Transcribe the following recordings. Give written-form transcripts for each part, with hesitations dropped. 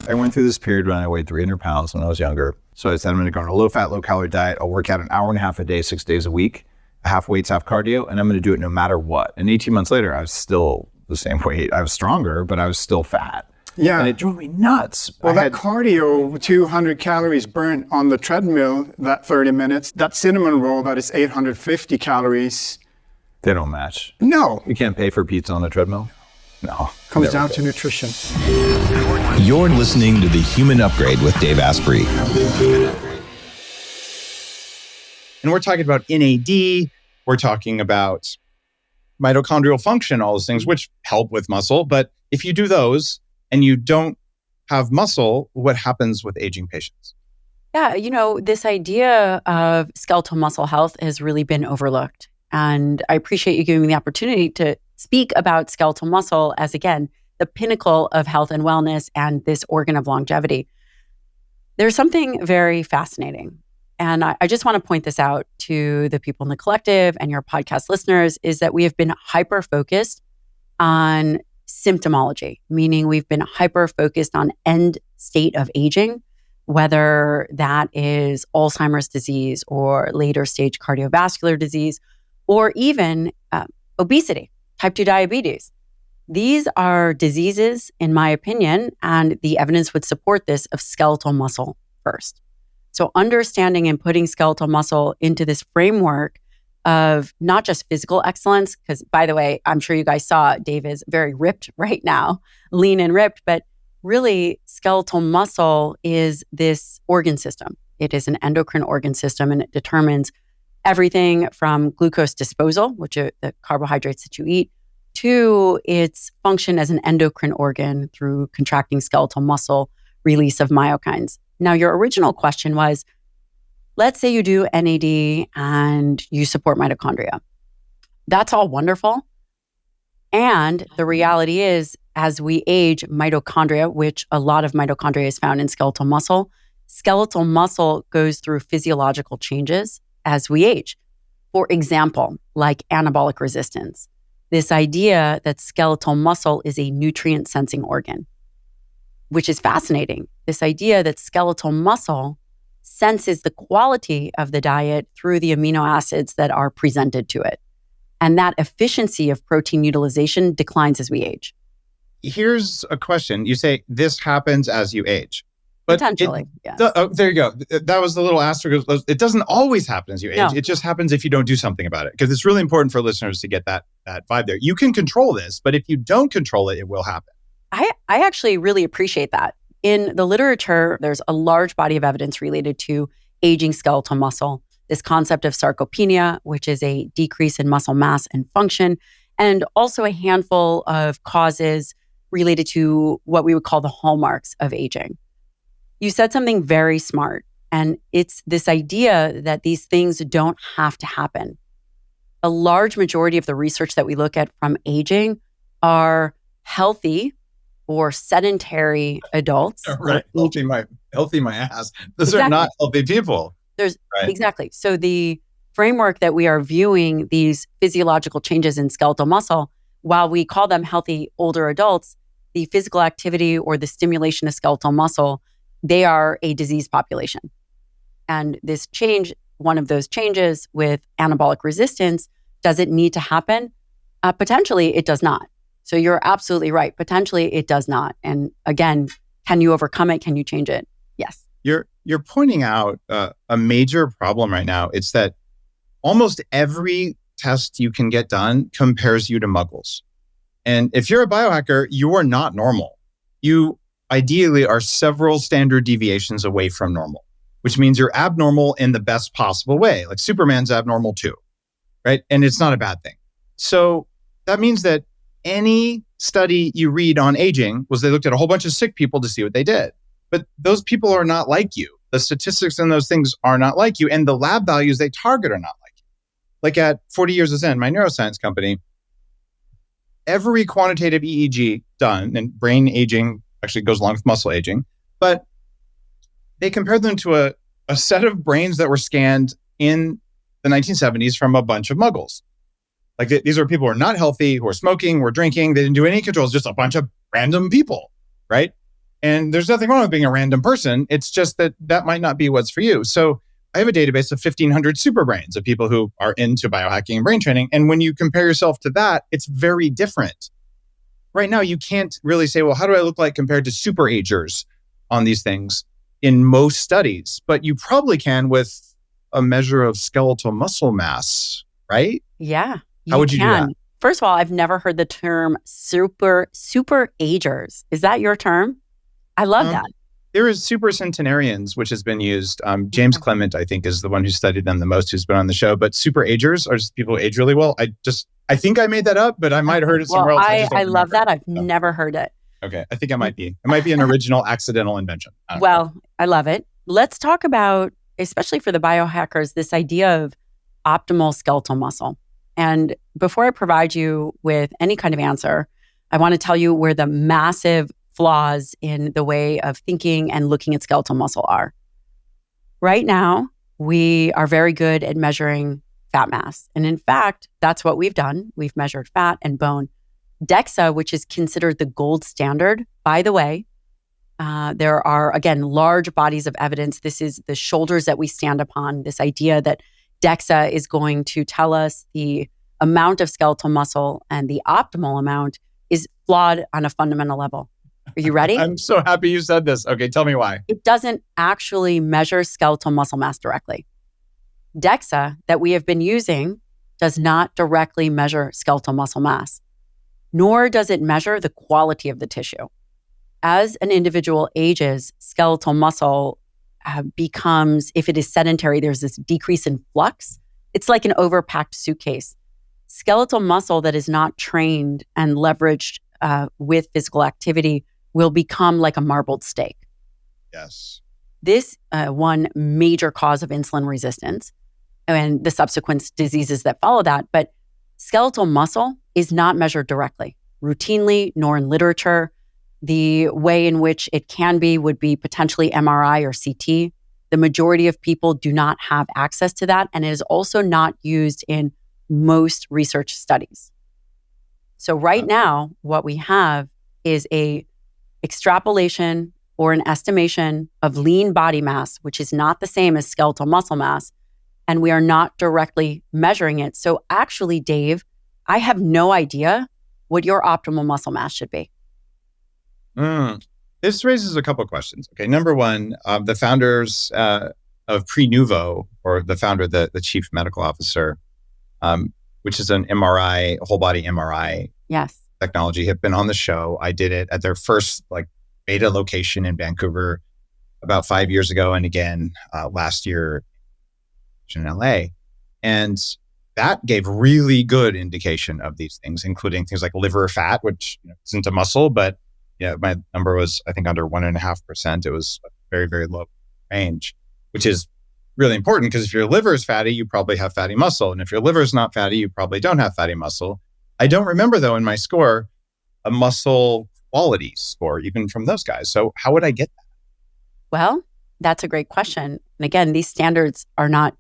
I went through this period when I weighed 300 pounds when I was younger. So I said, I'm going to go on a low-fat, low-calorie diet. I'll work out an hour and a half a day, 6 days a week, half weights, half cardio, and I'm going to do it no matter what. And 18 months later, I was still the same weight. I was stronger, but I was still fat. Yeah. And it drove me nuts. Well, that cardio, 200 calories burnt on the treadmill, that 30 minutes, that cinnamon roll, that is 850 calories. They don't match. No. You can't pay for pizza on a treadmill? No. Comes down to nutrition. You're listening to The Human Upgrade with Dave Asprey. And we're talking about NAD. We're talking about mitochondrial function, all those things, which help with muscle. But if you do those and you don't have muscle, what happens with aging patients? Yeah, this idea of skeletal muscle health has really been overlooked. And I appreciate you giving me the opportunity to speak about skeletal muscle as, again, the pinnacle of health and wellness and this organ of longevity. There's something very fascinating. And I just want to point this out to the people in the collective and your podcast listeners, is that we have been hyper-focused on symptomology, meaning we've been hyper-focused on end state of aging, whether that is Alzheimer's disease or later stage cardiovascular disease, or even obesity, type 2 diabetes. These are diseases, in my opinion, and the evidence would support this, of skeletal muscle first. So understanding and putting skeletal muscle into this framework of not just physical excellence, because by the way, I'm sure you guys saw Dave is very ripped right now, lean and ripped, but really skeletal muscle is this organ system. It is an endocrine organ system, and it determines everything from glucose disposal, which are the carbohydrates that you eat, to its function as an endocrine organ through contracting skeletal muscle, release of myokines. Now, your original question was, let's say you do NAD and you support mitochondria. That's all wonderful. And the reality is, as we age, mitochondria, which a lot of mitochondria is found in skeletal muscle goes through physiological changes as we age. For example, like anabolic resistance, this idea that skeletal muscle is a nutrient sensing organ, which is fascinating. This idea that skeletal muscle senses the quality of the diet through the amino acids that are presented to it. And that efficiency of protein utilization declines as we age. Here's a question. You say this happens as you age. But potentially, yes. There you go. That was the little asterisk. It doesn't always happen as you age. No. It just happens if you don't do something about it. Because it's really important for listeners to get that vibe there. You can control this, but if you don't control it, it will happen. I actually really appreciate that. In the literature, there's a large body of evidence related to aging skeletal muscle. This concept of sarcopenia, which is a decrease in muscle mass and function, and also a handful of causes related to what we would call the hallmarks of aging. You said something very smart, and it's this idea that these things don't have to happen. A large majority of the research that we look at from aging are healthy or sedentary adults. Right. Healthy my ass. Those Exactly. are not healthy people. Right. Exactly. So the framework that we are viewing these physiological changes in skeletal muscle, while we call them healthy older adults, the physical activity or the stimulation of skeletal muscle, they are a disease population. And this change, one of those changes with anabolic resistance, does it need to happen? Potentially, it does not. So you're absolutely right. Potentially, it does not. And again, can you overcome it? Can you change it? Yes. You're pointing out a major problem right now. It's that almost every test you can get done compares you to muggles. And if you're a biohacker, you are not normal. You ideally are several standard deviations away from normal, which means you're abnormal in the best possible way. Like Superman's abnormal too, right? And it's not a bad thing. So that means that any study you read on aging was they looked at a whole bunch of sick people to see what they did. But those people are not like you. The statistics in those things are not like you. And the lab values they target are not like you. Like at 40 Years of Zen, my neuroscience company, every quantitative EEG done, and brain aging actually goes along with muscle aging, but they compared them to a set of brains that were scanned in the 1970s from a bunch of muggles. Like these are people who are not healthy, who are smoking, who are drinking. They didn't do any controls, just a bunch of random people, right? And there's nothing wrong with being a random person. It's just that might not be what's for you. So I have a database of 1,500 super brains of people who are into biohacking and brain training. And when you compare yourself to that, it's very different. Right now, you can't really say, well, how do I look like compared to super agers on these things in most studies? But you probably can with a measure of skeletal muscle mass, right? Yeah. How would you do that? First of all, I've never heard the term super agers. Is that your term? I love that. There is super centenarians, which has been used. James Clement, I think, is the one who studied them the most, who's been on the show. But super agers are just people who age really well. I think I made that up, but I might have heard it somewhere else. I love that. I've never heard it. Okay. I think I might be. It might be an original accidental invention. I love it. Let's talk about, especially for the biohackers, this idea of optimal skeletal muscle. And before I provide you with any kind of answer, I want to tell you where the massive flaws in the way of thinking and looking at skeletal muscle are. Right now, we are very good at measuring fat mass. And in fact, that's what we've done. We've measured fat and bone. DEXA, which is considered the gold standard, by the way, there are, again, large bodies of evidence. This is the shoulders that we stand upon, this idea that DEXA is going to tell us the amount of skeletal muscle and the optimal amount is flawed on a fundamental level. Are you ready? I'm so happy you said this. Okay, tell me why. It doesn't actually measure skeletal muscle mass directly. DEXA that we have been using does not directly measure skeletal muscle mass, nor does it measure the quality of the tissue. As an individual ages, skeletal muscle becomes, if it is sedentary, there's this decrease in flux. It's like an overpacked suitcase. Skeletal muscle that is not trained and leveraged with physical activity will become like a marbled steak. Yes. This one major cause of insulin resistance and the subsequent diseases that follow that. But skeletal muscle is not measured directly, routinely, nor in literature. The way in which it can be would be potentially MRI or CT. The majority of people do not have access to that, and it is also not used in most research studies. So right now, what we have is a extrapolation or an estimation of lean body mass, which is not the same as skeletal muscle mass, and we are not directly measuring it. So actually, Dave, I have no idea what your optimal muscle mass should be. This raises a couple of questions. Okay, number one, the founders of Prenuvo, or the founder, the chief medical officer, which is an MRI, whole body MRI technology, have been on the show. I did it at their first beta location in Vancouver about 5 years ago, and again last year in LA. And that gave really good indication of these things, including things like liver fat, which isn't a muscle, but my number was, I think, under 1.5%. It was a very, very low range, which is really important because if your liver is fatty, you probably have fatty muscle. And if your liver is not fatty, you probably don't have fatty muscle. I don't remember, though, in my score, a muscle quality score, even from those guys. So how would I get that? Well, that's a great question. And again, these standards are not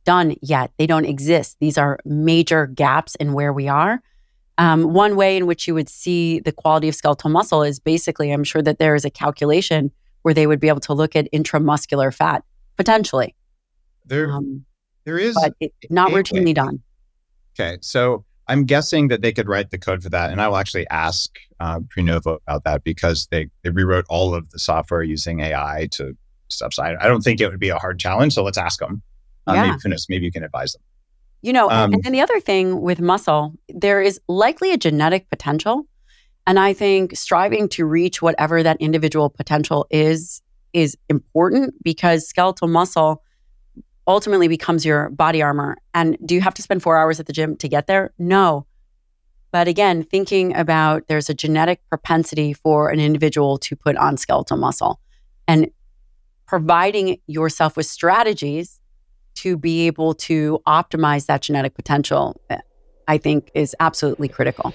done yet. They don't exist. These are major gaps in where we are. One way in which you would see the quality of skeletal muscle is basically, I'm sure that there is a calculation where they would be able to look at intramuscular fat, potentially. There is. But not routinely done. Okay. So I'm guessing that they could write the code for that. And I will actually ask Prenuvo about that because they rewrote all of the software using AI to stuff. So I don't think it would be a hard challenge. So let's ask them. Maybe you can advise them. And then the other thing with muscle, there is likely a genetic potential. And I think striving to reach whatever that individual potential is important because skeletal muscle ultimately becomes your body armor. And do you have to spend 4 hours at the gym to get there? No. But again, thinking about there's a genetic propensity for an individual to put on skeletal muscle and providing yourself with strategies to be able to optimize that genetic potential, I think is absolutely critical.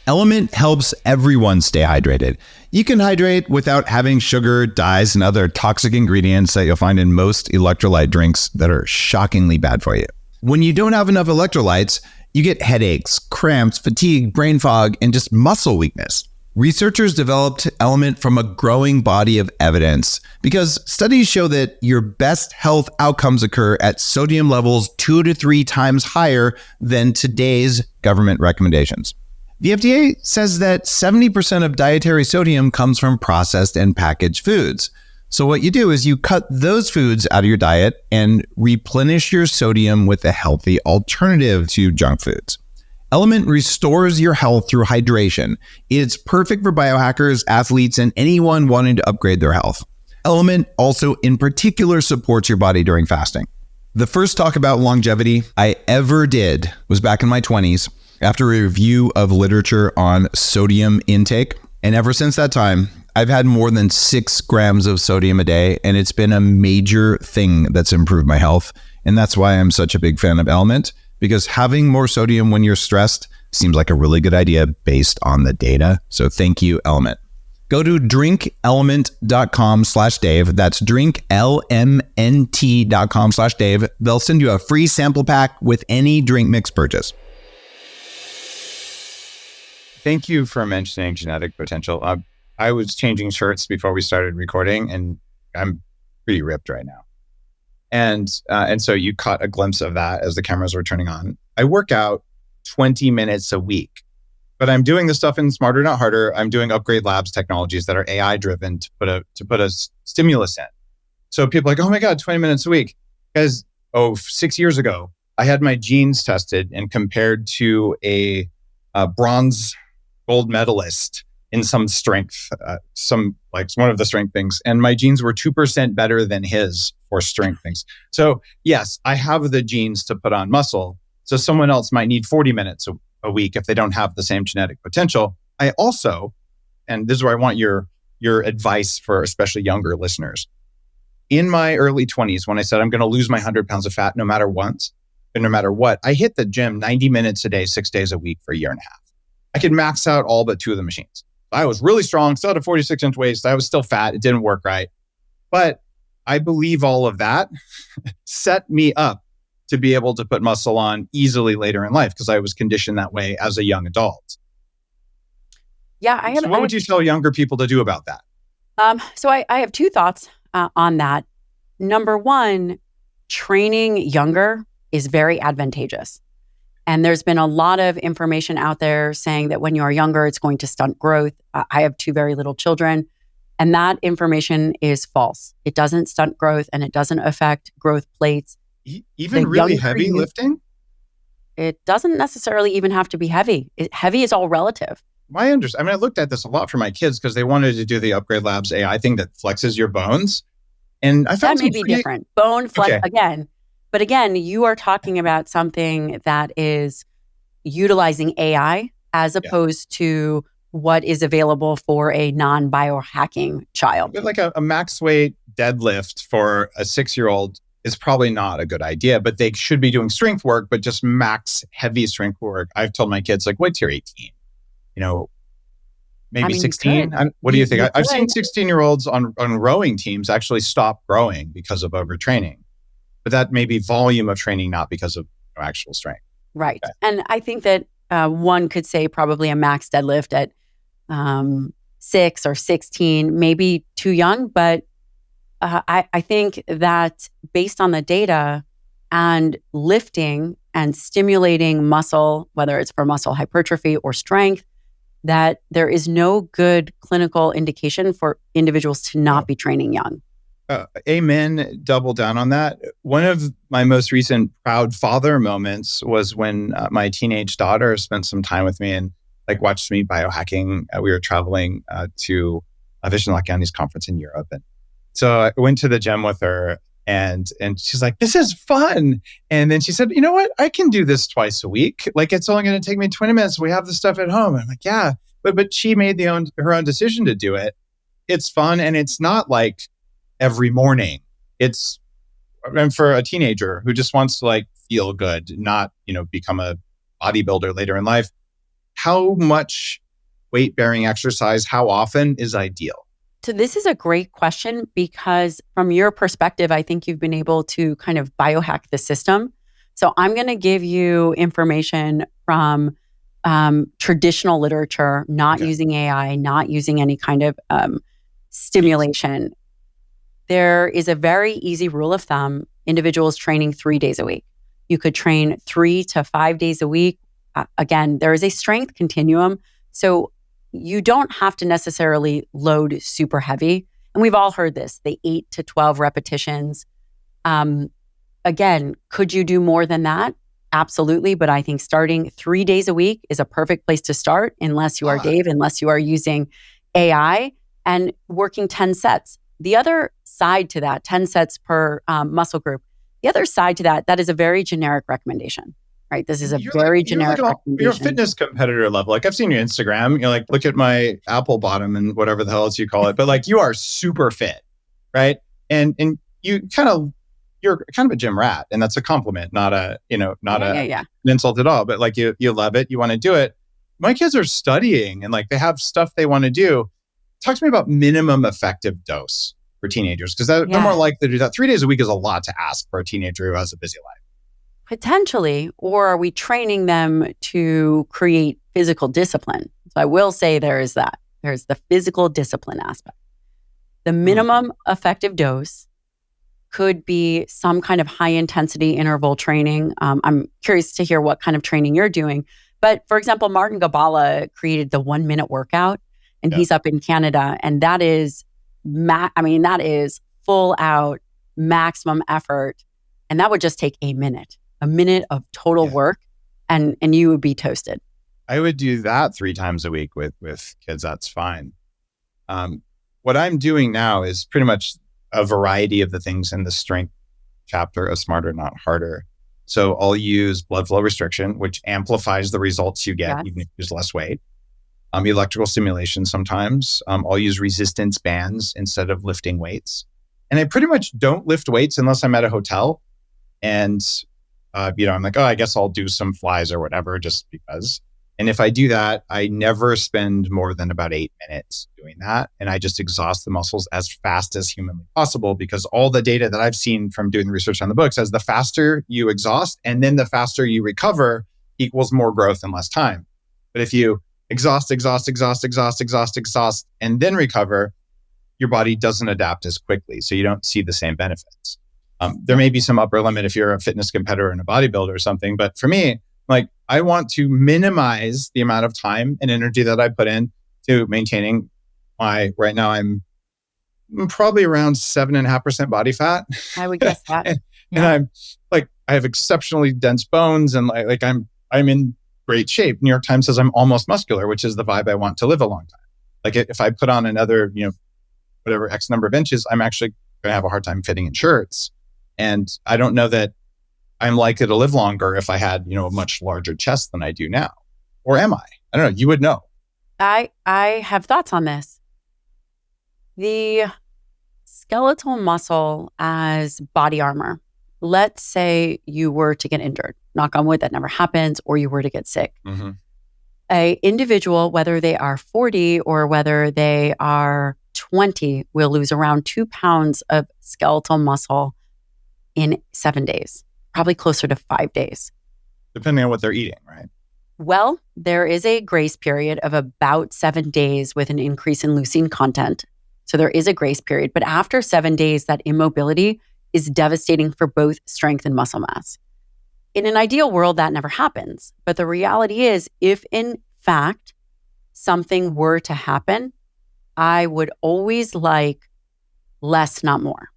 Element helps everyone stay hydrated. You can hydrate without having sugar, dyes, and other toxic ingredients that you'll find in most electrolyte drinks that are shockingly bad for you. When you don't have enough electrolytes, you get headaches, cramps, fatigue, brain fog, and just muscle weakness. Researchers developed Element from a growing body of evidence because studies show that your best health outcomes occur at sodium levels 2 to 3 times higher than today's government recommendations. The FDA says that 70% of dietary sodium comes from processed and packaged foods. So what you do is you cut those foods out of your diet and replenish your sodium with a healthy alternative to junk foods. Element restores your health through hydration. It's perfect for biohackers, athletes, and anyone wanting to upgrade their health. Element also in particular supports your body during fasting. The first talk about longevity I ever did was back in my 20s after a review of literature on sodium intake. And ever since that time, I've had more than 6 grams of sodium a day, and it's been a major thing that's improved my health. And that's why I'm such a big fan of Element, because having more sodium when you're stressed seems like a really good idea based on the data. So thank you, Element. Go to drinkelement.com/Dave. That's drinklmnt.com/Dave. They'll send you a free sample pack with any drink mix purchase. Thank you for mentioning genetic potential. I was changing shirts before we started recording, and I'm pretty ripped right now. And so you caught a glimpse of that as the cameras were turning on. I work out 20 minutes a week, but I'm doing this stuff in Smarter Not Harder. I'm doing Upgrade Labs technologies that are AI driven to put a stimulus in. So people are like, oh my God, 20 minutes a week. Because 6 years ago, I had my genes tested and compared to a bronze gold medalist in some strength, one of the strength things. And my genes were 2% better than his for strength things. So yes, I have the genes to put on muscle. So someone else might need 40 minutes a week if they don't have the same genetic potential. I also, and this is where I want your advice for especially younger listeners. In my early 20s, when I said I'm going to lose my 100 pounds of fat no matter what, I hit the gym 90 minutes a day, 6 days a week for a year and a half. I could max out all but 2 of the machines. I was really strong, still had a 46-inch waist. I was still fat. It didn't work right. But I believe all of that set me up to be able to put muscle on easily later in life because I was conditioned that way as a young adult. Yeah, what would you tell younger people to do about that? So I have 2 thoughts on that. Number 1, training younger is very advantageous. And there's been a lot of information out there saying that when you are younger, it's going to stunt growth. I have 2 very little children, and that information is false. It doesn't stunt growth, and it doesn't affect growth plates. Even really heavy lifting? It doesn't necessarily even have to be heavy. Heavy is all relative. I looked at this a lot for my kids because they wanted to do the Upgrade Labs AI thing that flexes your bones. And I found that may be different. Bone flex, again. But again, you are talking about something that is utilizing AI as opposed to what is available for a non-biohacking child. But like a max weight deadlift for a 6-year-old is probably not a good idea, but they should be doing strength work, but just max heavy strength work. I've told my kids, like, wait till you're 18, maybe 16. What do you think? I've seen 16-year-olds on rowing teams actually stop growing because of overtraining. But that may be volume of training, not because of actual strength. Right. Okay. And I think that one could say probably a max deadlift at 6 or 16, maybe too young. But I think that based on the data and lifting and stimulating muscle, whether it's for muscle hypertrophy or strength, that there is no good clinical indication for individuals to not be training young. Amen. Double down on that. One of my most recent proud father moments was when my teenage daughter spent some time with me and watched me biohacking. We were traveling to a Vision Lakiani's conference in Europe. And so I went to the gym with her and she's like, this is fun. And then she said, you know what? I can do this twice a week. It's only going to take me 20 minutes. We have the stuff at home. And I'm like, yeah, but she made her own decision to do it. It's fun. And it's not like every morning. It's for a teenager who just wants to feel good, not, become a bodybuilder later in life. How much weight-bearing exercise, how often is ideal? So this is a great question because from your perspective, I think you've been able to kind of biohack the system. So I'm going to give you information from traditional literature, not using AI, not using any kind of stimulation, there is a very easy rule of thumb: individuals training 3 days a week. You could train 3 to 5 days a week. Again, there is a strength continuum. So you don't have to necessarily load super heavy. And we've all heard this, the 8 to 12 repetitions. Again, could you do more than that? Absolutely. But I think starting 3 days a week is a perfect place to start, unless you are Dave, unless you are using AI, and working 10 sets. The other side to that, 10 sets per muscle group, the other side to that, that is a very generic recommendation, right? This is a very generic recommendation. You're a fitness competitor level. Like, I've seen your Instagram, you're like, look at my apple bottom and whatever the hell else you call it. But like, you are super fit, right? And you're kind of a gym rat, and that's a compliment, not an insult at all. But like, you love it, you want to do it. My kids are studying and like they have stuff they want to do. Talk to me about minimum effective dose for teenagers, because they're more likely to do that. 3 days a week is a lot to ask for a teenager who has a busy life. Potentially, or are we training them to create physical discipline? So I will say there is that. There's the physical discipline aspect. The minimum effective dose could be some kind of high intensity interval training. I'm curious to hear what kind of training you're doing. But for example, Martin Gabala created the 1 minute workout, and he's up in Canada. And that is, that is full out maximum effort. And that would just take a minute of total work, and you would be toasted. I would do that 3 times a week with kids. That's fine. What I'm doing now is pretty much a variety of the things in the strength chapter of Smarter, Not Harder. So I'll use blood flow restriction, which amplifies the results you get even if you use less weight. Electrical stimulation sometimes. I'll use resistance bands instead of lifting weights. And I pretty much don't lift weights unless I'm at a hotel. And, I'm like, I guess I'll do some flies or whatever, just because. And if I do that, I never spend more than about 8 minutes doing that. And I just exhaust the muscles as fast as humanly possible, because all the data that I've seen from doing the research on the book says the faster you exhaust and then the faster you recover equals more growth in less time. But if you exhaust, and then recover, your body doesn't adapt as quickly. So you don't see the same benefits. There may be some upper limit if you're a fitness competitor and a bodybuilder or something. But for me, like, I want to minimize the amount of time and energy that I put in to maintaining right now I'm probably around 7.5% body fat. I would guess that. And I'm like, I have exceptionally dense bones, and like I'm in great shape. New York Times says I'm almost muscular, which is the vibe I want to live a long time. Like, if I put on another, whatever X number of inches, I'm actually going to have a hard time fitting in shirts. And I don't know that I'm likely to live longer if I had, a much larger chest than I do now. Or am I? I don't know. You would know. I have thoughts on this. The skeletal muscle as body armor. Let's say you were to get injured. Knock on wood, that never happens, or you were to get sick. Mm-hmm. A individual, whether they are 40 or whether they are 20, will lose around 2 pounds of skeletal muscle in 7 days, probably closer to 5 days. Depending on what they're eating, right? Well, there is a grace period of about 7 days with an increase in leucine content. So there is a grace period. But after 7 days, that immobility is devastating for both strength and muscle mass. In an ideal world, that never happens. But the reality is, if in fact something were to happen, I would always like less, not more.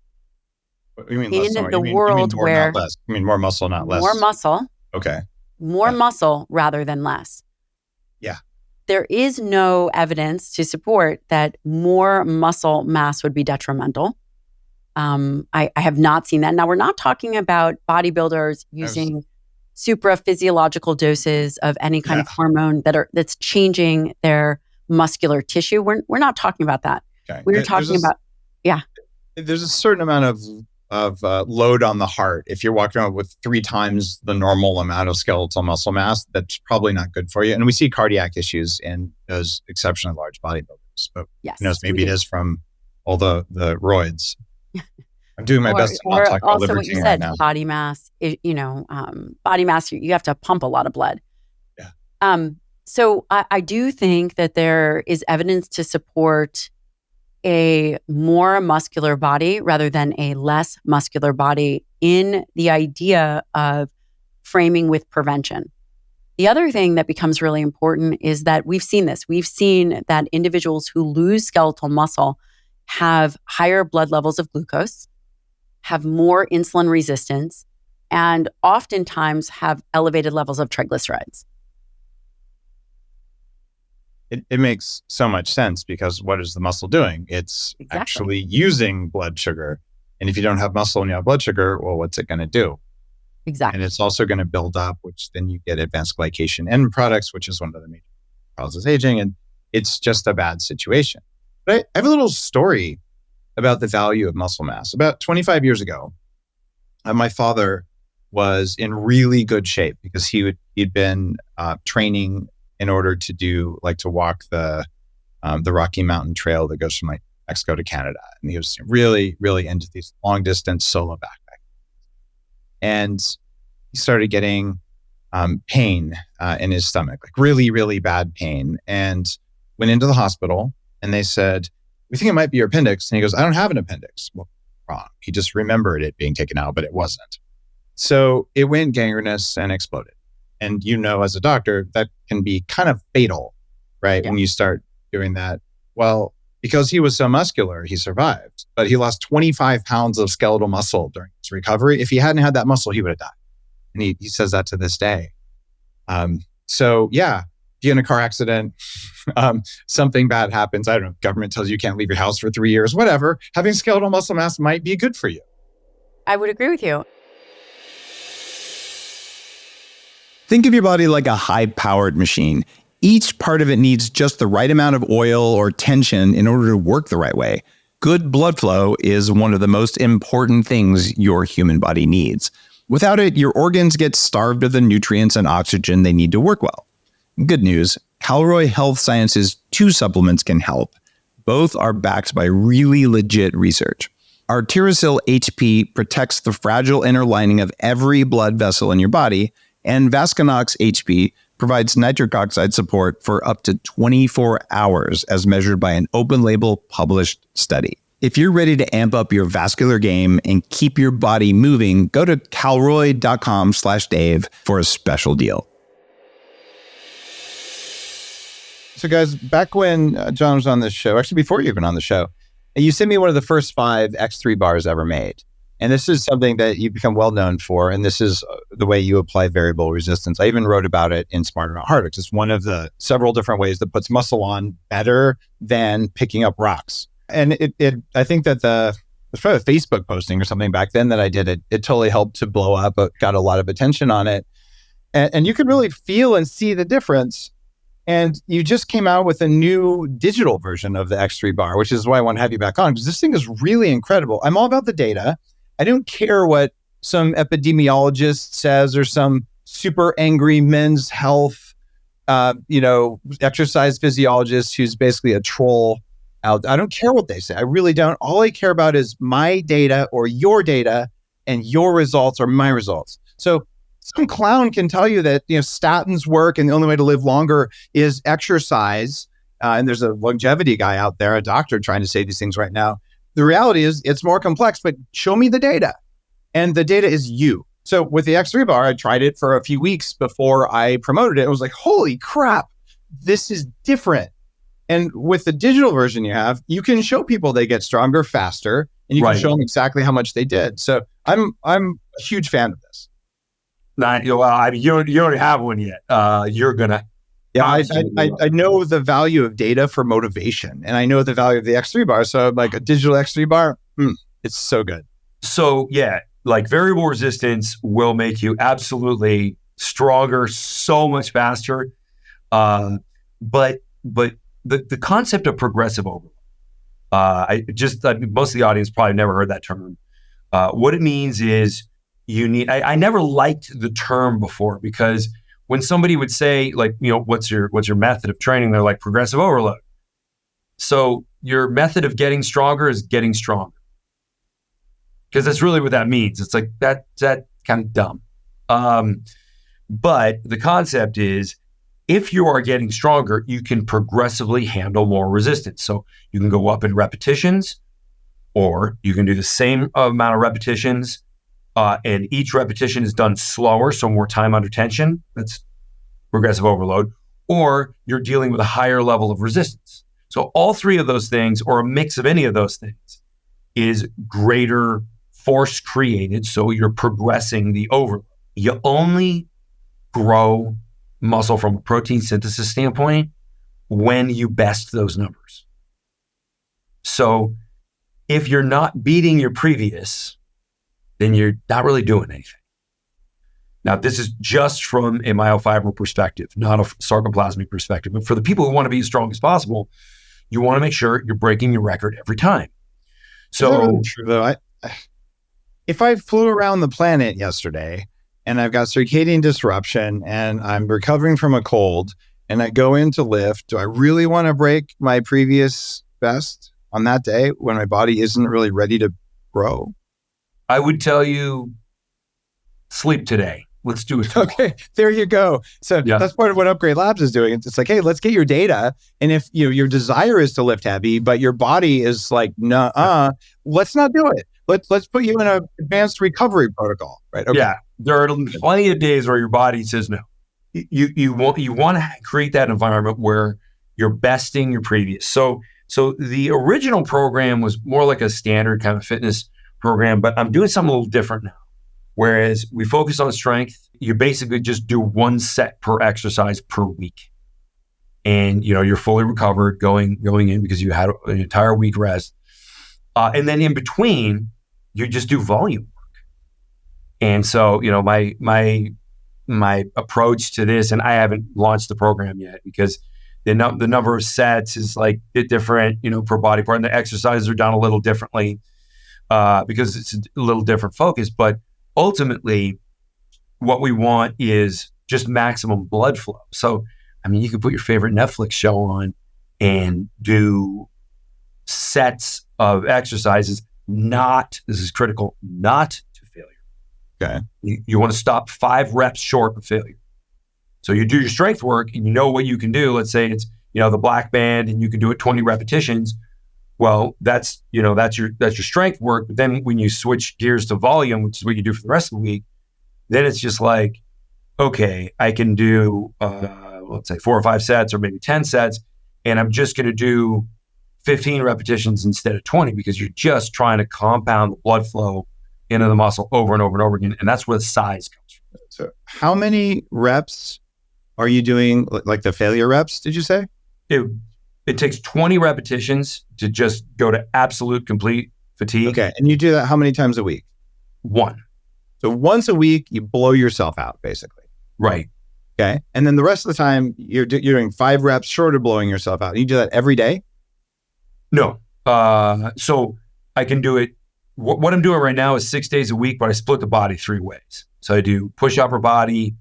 What do you mean less? In the world where... Not less. You mean more muscle, not less? More muscle. Okay. More muscle rather than less. Yeah. There is no evidence to support that more muscle mass would be detrimental. I have not seen that. Now, we're not talking about bodybuilders using supraphysiological doses of any kind of hormone that's changing their muscular tissue. We're not talking about that. Okay. We're talking about, There's a certain amount of load on the heart. If you're walking around with 3 times the normal amount of skeletal muscle mass, that's probably not good for you. And we see cardiac issues in those exceptionally large bodybuilders. But yes, who knows, maybe it is from all the roids. I'm doing my best to not talk about liver what you king said, right now. body mass. Body mass, you have to pump a lot of blood. Yeah. So I do think that there is evidence to support a more muscular body rather than a less muscular body in the idea of framing with prevention. The other thing that becomes really important is that we've seen this. We've seen that individuals who lose skeletal muscle have higher blood levels of glucose, have more insulin resistance, and oftentimes have elevated levels of triglycerides. It makes so much sense because what is the muscle doing? It's actually using blood sugar. And if you don't have muscle and you have blood sugar, well, what's it going to do? Exactly. And it's also going to build up, which then you get advanced glycation end products, which is one of the major causes of aging. And it's just a bad situation. But I have a little story about the value of muscle mass. About 25 years ago, my father was in really good shape because he'd been training in order to walk the Rocky Mountain Trail that goes from like Mexico to Canada. And he was really, really into these long distance solo backpacking. And he started getting pain in his stomach, like really, really bad pain, and went into the hospital and they said, "We think it might be your appendix." And he goes, "I don't have an appendix." Well, wrong. He just remembered it being taken out, but it wasn't. So it went gangrenous and exploded. And as a doctor, that can be kind of fatal, right? Yeah. When you start doing that. Well, because he was so muscular, he survived, but he lost 25 pounds of skeletal muscle during his recovery. If he hadn't had that muscle, he would have died. And he says that to this day. So yeah, if you get in a car accident, something bad happens. I don't know, government tells you can't leave your house for 3 years, whatever. Having skeletal muscle mass might be good for you. I would agree with you. Think of your body like a high-powered machine. Each part of it needs just the right amount of oil or tension in order to work the right way. Good blood flow is one of the most important things your human body needs. Without it, your organs get starved of the nutrients and oxygen they need to work well. Good news, Calroy Health Sciences 2 supplements can help. Both are backed by really legit research. Arterosil HP protects the fragile inner lining of every blood vessel in your body, and Vasconox HP provides nitric oxide support for up to 24 hours as measured by an open-label published study. If you're ready to amp up your vascular game and keep your body moving, go to calroy.com/Dave for a special deal. So guys, back when John was on this show, actually before you even on the show, you sent me one of the first 5 X3 bars ever made. And this is something that you've become well known for. And this is the way you apply variable resistance. I even wrote about it in Smarter Not Harder. It's one of the several different ways that puts muscle on better than picking up rocks. And I think that it was probably a Facebook posting or something back then that I did it. It totally helped to blow up, but got a lot of attention on it. And you can really feel and see the difference. And you just came out with a new digital version of the X3 bar, which is why I want to have you back on, because this thing is really incredible. I'm all about the data. I don't care what some epidemiologist says or some super angry men's health, exercise physiologist who's basically a troll out. I don't care what they say. I really don't. All I care about is my data or your data, and your results are my results. So some clown can tell you that statins work and the only way to live longer is exercise. And there's a longevity guy out there, a doctor, trying to say these things right now. The reality is it's more complex, but show me the data. And the data is you. So with the X3 bar, I tried it for a few weeks before I promoted it. I was like, holy crap, this is different. And with the digital version you can show people they get stronger faster, and you can show them exactly how much they did. So I'm a huge fan of this. You don't have one yet. You're gonna. Yeah, I know the value of data for motivation, and I know the value of the X3 bar. So like a digital X3 bar, it's so good. So yeah, like variable resistance will make you absolutely stronger, so much faster. But the concept of progressive overload, most of the audience probably never heard that term. What it means is I never liked the term before, because when somebody would say, like, what's your method of training? They're like, progressive overload. So your method of getting stronger is getting stronger. Because that's really what that means. It's like that kind of dumb. But the concept is if you are getting stronger, you can progressively handle more resistance. So you can go up in repetitions, or you can do the same amount of repetitions, and each repetition is done slower, so more time under tension. That's progressive overload. Or you're dealing with a higher level of resistance. So all three of those things, or a mix of any of those things, is greater force created. So you're progressing the overload. You only grow muscle from a protein synthesis standpoint when you best those numbers. So if you're not beating your previous, then you're not really doing anything. Now, this is just from a myofibril perspective, not a sarcoplasmic perspective. But for the people who want to be as strong as possible, you want to make sure you're breaking your record every time. So, Is that really true, though? If I flew around the planet yesterday and I've got circadian disruption and I'm recovering from a cold and I go in to lift, do I really want to break my previous best on that day when my body isn't really ready to grow? I would tell you, sleep today. Let's do it tomorrow. Okay, there you go. So that's part of what Upgrade Labs is doing. It's like, hey, let's get your data. And if your desire is to lift heavy, but your body is like, nah, let's not do it. Let's put you in an advanced recovery protocol, right? Okay. Yeah, there are plenty of days where your body says no. You want to create that environment where you're besting your previous. So the original program was more like a standard kind of fitness program, but I'm doing something a little different now. Whereas we focus on strength, you basically just do one set per exercise per week. And you're fully recovered going in because you had an entire week rest. And then in between, you just do volume work. And so, my approach to this, and I haven't launched the program yet because the number of sets is like a bit different, per body part, and the exercises are done a little differently because it's a little different focus. But ultimately, what we want is just maximum blood flow. So, you could put your favorite Netflix show on and do sets of exercises, this is critical, not to failure. Okay. You want to stop 5 reps short of failure. So you do your strength work and you know what you can do. Let's say it's, the black band and you can do it 20 repetitions. Well, that's your strength work. But then when you switch gears to volume, which is what you do for the rest of the week, then it's just like, okay, I can do, let's say 4 or 5 sets or maybe 10 sets, and I'm just going to do 15 repetitions instead of 20 because you're just trying to compound the blood flow into the muscle over and over and over again. And that's where the size comes from. So how many reps are you doing, like the failure reps, did you say? It takes 20 repetitions to just go to absolute complete fatigue. Okay. And you do that how many times a week? 1. So once a week, you blow yourself out, basically. Right. Okay. And then the rest of the time, you're doing 5 reps short of blowing yourself out. You do that every day? No. So I can do it. What I'm doing right now is 6 days a week, but I split the body 3 ways. So I do push upper body,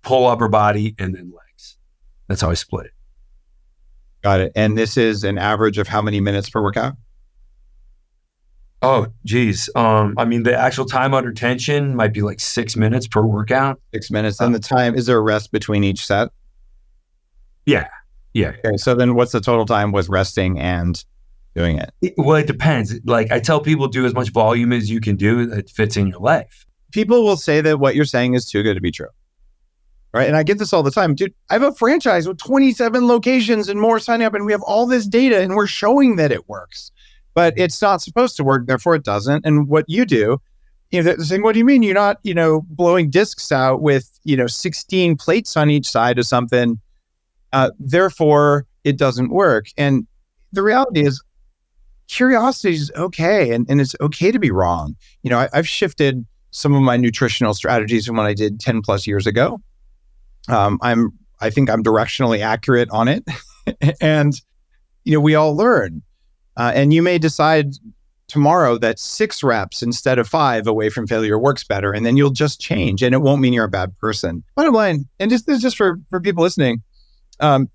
pull upper body, and then legs. That's how I split it. Got it. And this is an average of how many minutes per workout? Oh, geez. The actual time under tension might be like 6 minutes per workout. 6 minutes. And the time, is there a rest between each set? Yeah. Okay. So then what's the total time with resting and doing it? It depends. Like I tell people, do as much volume as you can do that fits in your life. People will say that what you're saying is too good to be true. Right. And I get this all the time. Dude, I have a franchise with 27 locations and more signing up, and we have all this data and we're showing that it works. But it's not supposed to work, therefore it doesn't. And what you do, they're saying, what do you mean? You're not, blowing discs out with, 16 plates on each side of something. Therefore, it doesn't work. And the reality is, curiosity is okay. And it's okay to be wrong. I've shifted some of my nutritional strategies from what I did 10 plus years ago. I think I'm directionally accurate on it. And, we all learn. And you may decide tomorrow that 6 reps instead of 5 away from failure works better. And then you'll just change and it won't mean you're a bad person. Bottom line, and this is just for people listening, John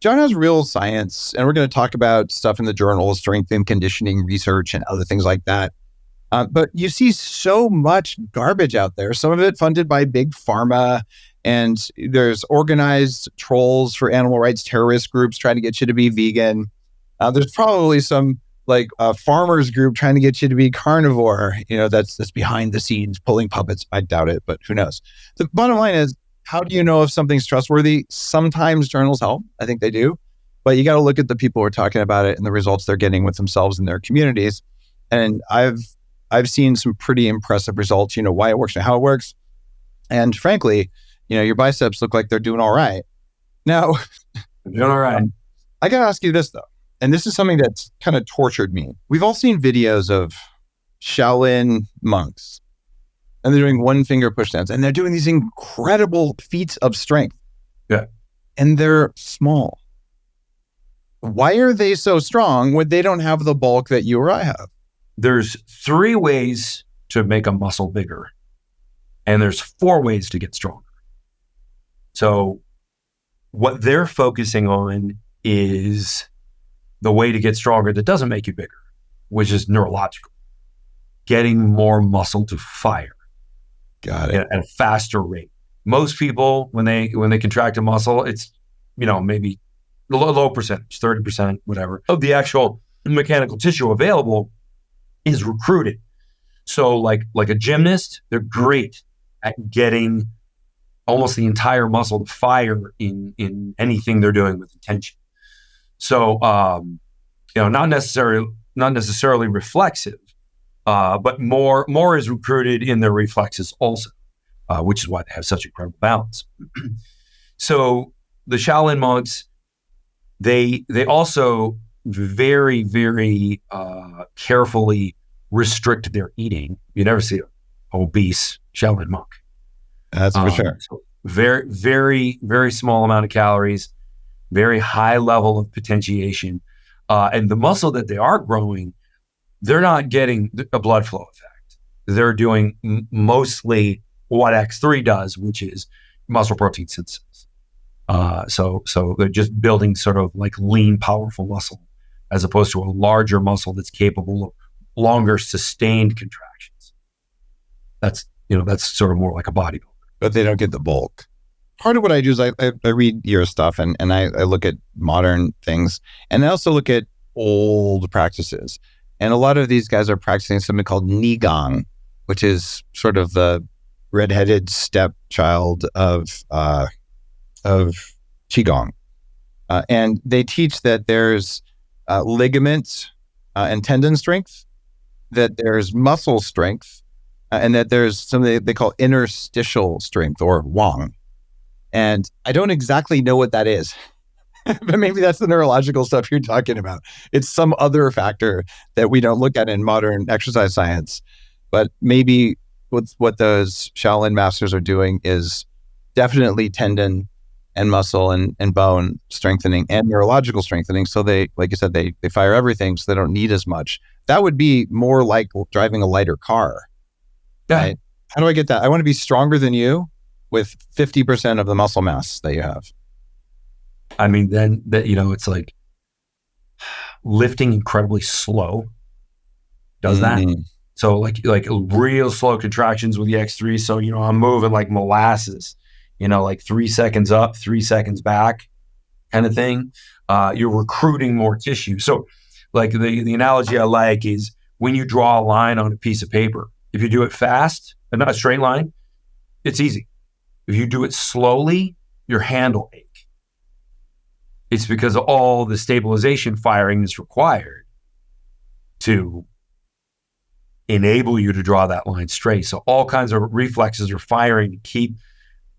has real science, and we're going to talk about stuff in the journal, strength and conditioning research and other things like that. But you see so much garbage out there, some of it funded by big pharma And there's organized trolls for animal rights terrorist groups trying to get you to be vegan. There's probably some like a farmers group trying to get you to be carnivore. That's behind the scenes pulling puppets. I doubt it, but who knows? The bottom line is, how do you know if something's trustworthy? Sometimes journals help. I think they do. But you got to look at the people who are talking about it and the results they're getting with themselves and their communities. And I've seen some pretty impressive results, why it works and how it works. And frankly, your biceps look like they're doing all right. Now, Doing all right. I got to ask you this, though. And this is something that's kind of tortured me. We've all seen videos of Shaolin monks, and they're doing one finger push downs, and they're doing these incredible feats of strength. Yeah. And they're small. Why are they so strong when they don't have the bulk that you or I have? There's 3 ways to make a muscle bigger, and there's 4 ways to get stronger. So what they're focusing on is the way to get stronger that doesn't make you bigger, which is neurological, getting more muscle to fire. Got it. At a faster rate. Most people, when they contract a muscle, it's maybe low percentage, 30%, whatever, of the actual mechanical tissue available is recruited. So like a gymnast, they're great at getting almost the entire muscle to fire in anything they're doing with intention. So not necessarily reflexive, but more is recruited in their reflexes also, which is why they have such incredible balance. So the Shaolin monks, they also very, very carefully restrict their eating. You never see an obese Shaolin monk. That's for sure. So very, very, very small amount of calories, very high level of potentiation. And the muscle that they are growing, they're not getting a blood flow effect. They're doing mostly what X3 does, which is muscle protein synthesis. So they're just building sort of like lean, powerful muscle, as opposed to a larger muscle that's capable of longer sustained contractions. That's sort of more like a bodybuilder. But they don't get the bulk. Part of what I do is I read your stuff and I look at modern things, and I also look at old practices. And a lot of these guys are practicing something called Nigong, which is sort of the redheaded stepchild of Qigong. And they teach that there's ligament and tendon strength, that there's muscle strength, and that there's something they call interstitial strength, or Wang. And I don't exactly know what that is, but maybe that's the neurological stuff you're talking about. It's some other factor that we don't look at in modern exercise science. But maybe what those Shaolin masters are doing is definitely tendon and muscle and bone strengthening and neurological strengthening. So they, like you said, they fire everything, so they don't need as much. That would be more like driving a lighter car. Yeah. Right? How do I get that? I want to be stronger than you with 50% of the muscle mass that you have. I mean, then that, it's like lifting incredibly slow does that. So like real slow contractions with the X3. So, I'm moving like molasses, like 3 seconds up, 3 seconds back kind of thing. You're recruiting more tissue. So like the analogy I like is when you draw a line on a piece of paper, if you do it fast and not a straight line, it's easy. If you do it slowly, your hand will ache. It's because all the stabilization firing is required to enable you to draw that line straight. So all kinds of reflexes are firing to keep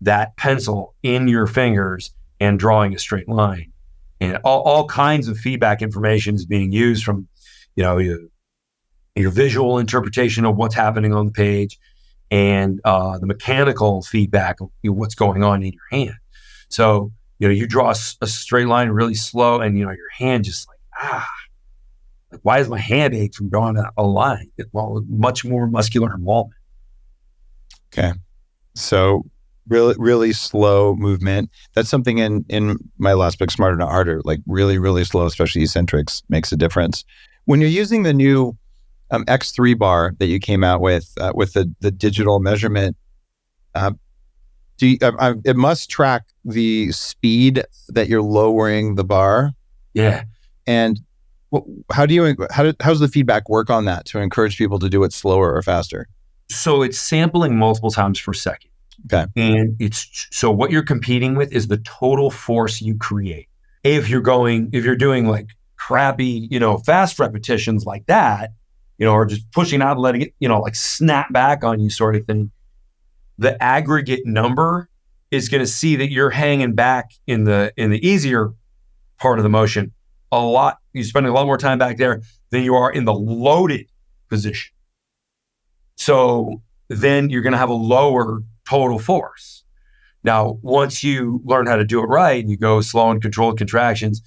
that pencil in your fingers and drawing a straight line. And all kinds of feedback information is being used from, your visual interpretation of what's happening on the page and the mechanical feedback of what's going on in your hand. So, you draw a straight line really slow and, your hand just like why does my hand ache from drawing a line? Well, much more muscular involvement. Okay. So really, really slow movement. That's something in my last book, Smarter Not Harder, like really, really slow, especially eccentrics, makes a difference. When you're using the new X3 bar that you came out with the digital measurement, It must track the speed that you're lowering the bar. Yeah. And how's the feedback work on that to encourage people to do it slower or faster? So it's sampling multiple times per second. Okay. And so what you're competing with is the total force you create. If you're doing like crappy, fast repetitions like that, or just pushing out and letting it, like snap back on you sort of thing, the aggregate number is going to see that you're hanging back in the easier part of the motion a lot. You're spending a lot more time back there than you are in the loaded position. So then you're going to have a lower total force. Now, once you learn how to do it right and you go slow and controlled contractions,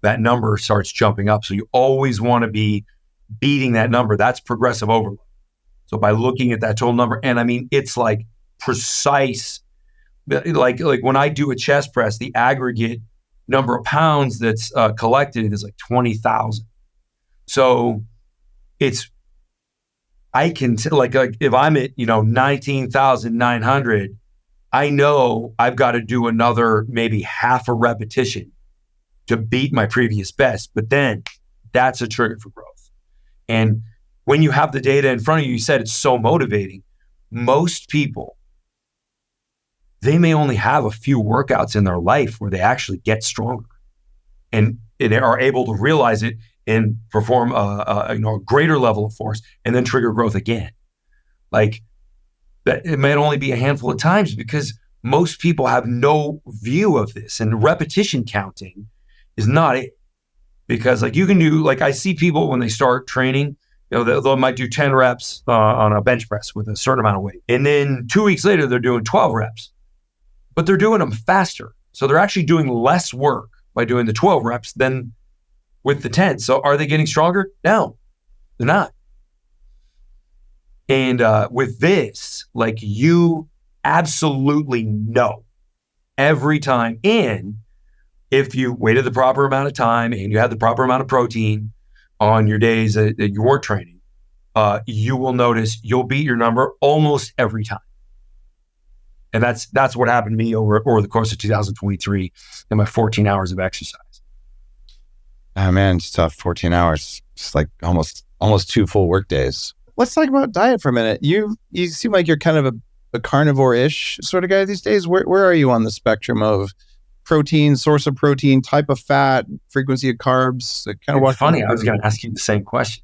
that number starts jumping up. So you always want to be beating that number. That's progressive overload. So by looking at that total number, and I mean, it's like precise, like when I do a chest press, the aggregate number of pounds that's collected is like 20,000. So I can like if I'm at 19,900, I know I've got to do another maybe half a repetition to beat my previous best. But then that's a trigger for growth. And when you have the data in front of you, you said it's so motivating. Most people, they may only have a few workouts in their life where they actually get stronger, and they are able to realize it and perform a greater level of force and then trigger growth again. Like that, it might only be a handful of times because most people have no view of this, and repetition counting is not it. Because like you can do, like I see people when they start training, they might do 10 reps on a bench press with a certain amount of weight. And then 2 weeks later, they're doing 12 reps, but they're doing them faster. So they're actually doing less work by doing the 12 reps than with the 10. So are they getting stronger? No, they're not. And with this, like you absolutely know every time. And if you waited the proper amount of time and you had the proper amount of protein on your days that you weren't training, you will notice you'll beat your number almost every time. And that's what happened to me over the course of 2023 in my 14 hours of exercise. Oh man, it's tough. 14 hours. It's like almost 2 full work days. Let's talk about diet for a minute. You seem like you're kind of a carnivore-ish sort of guy these days. Where are you on the spectrum of protein, source of protein, type of fat, frequency of carbs? It's funny. I was going to ask you the same question.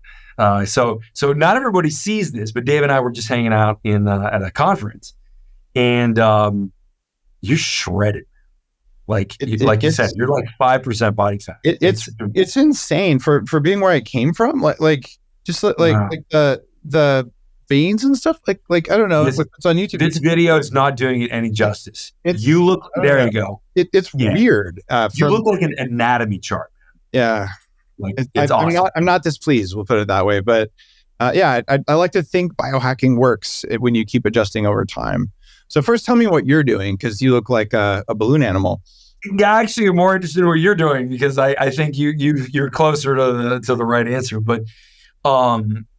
So not everybody sees this, but Dave and I were just hanging out at a conference, and you're shredded. Like you said, you're like 5% body fat. It's insane for being where I came from. Like the veins and stuff. Like I don't know. It's on YouTube. This video is not doing it any justice. You look. There you go. It's weird. You look like an anatomy chart. Yeah. Like it's awesome. I'm not displeased. We'll put it that way. But I like to think biohacking works when you keep adjusting over time. So first, tell me what you're doing, because you look like a balloon animal. Yeah, actually, I'm more interested in what you're doing, because I think you're closer to the right answer. But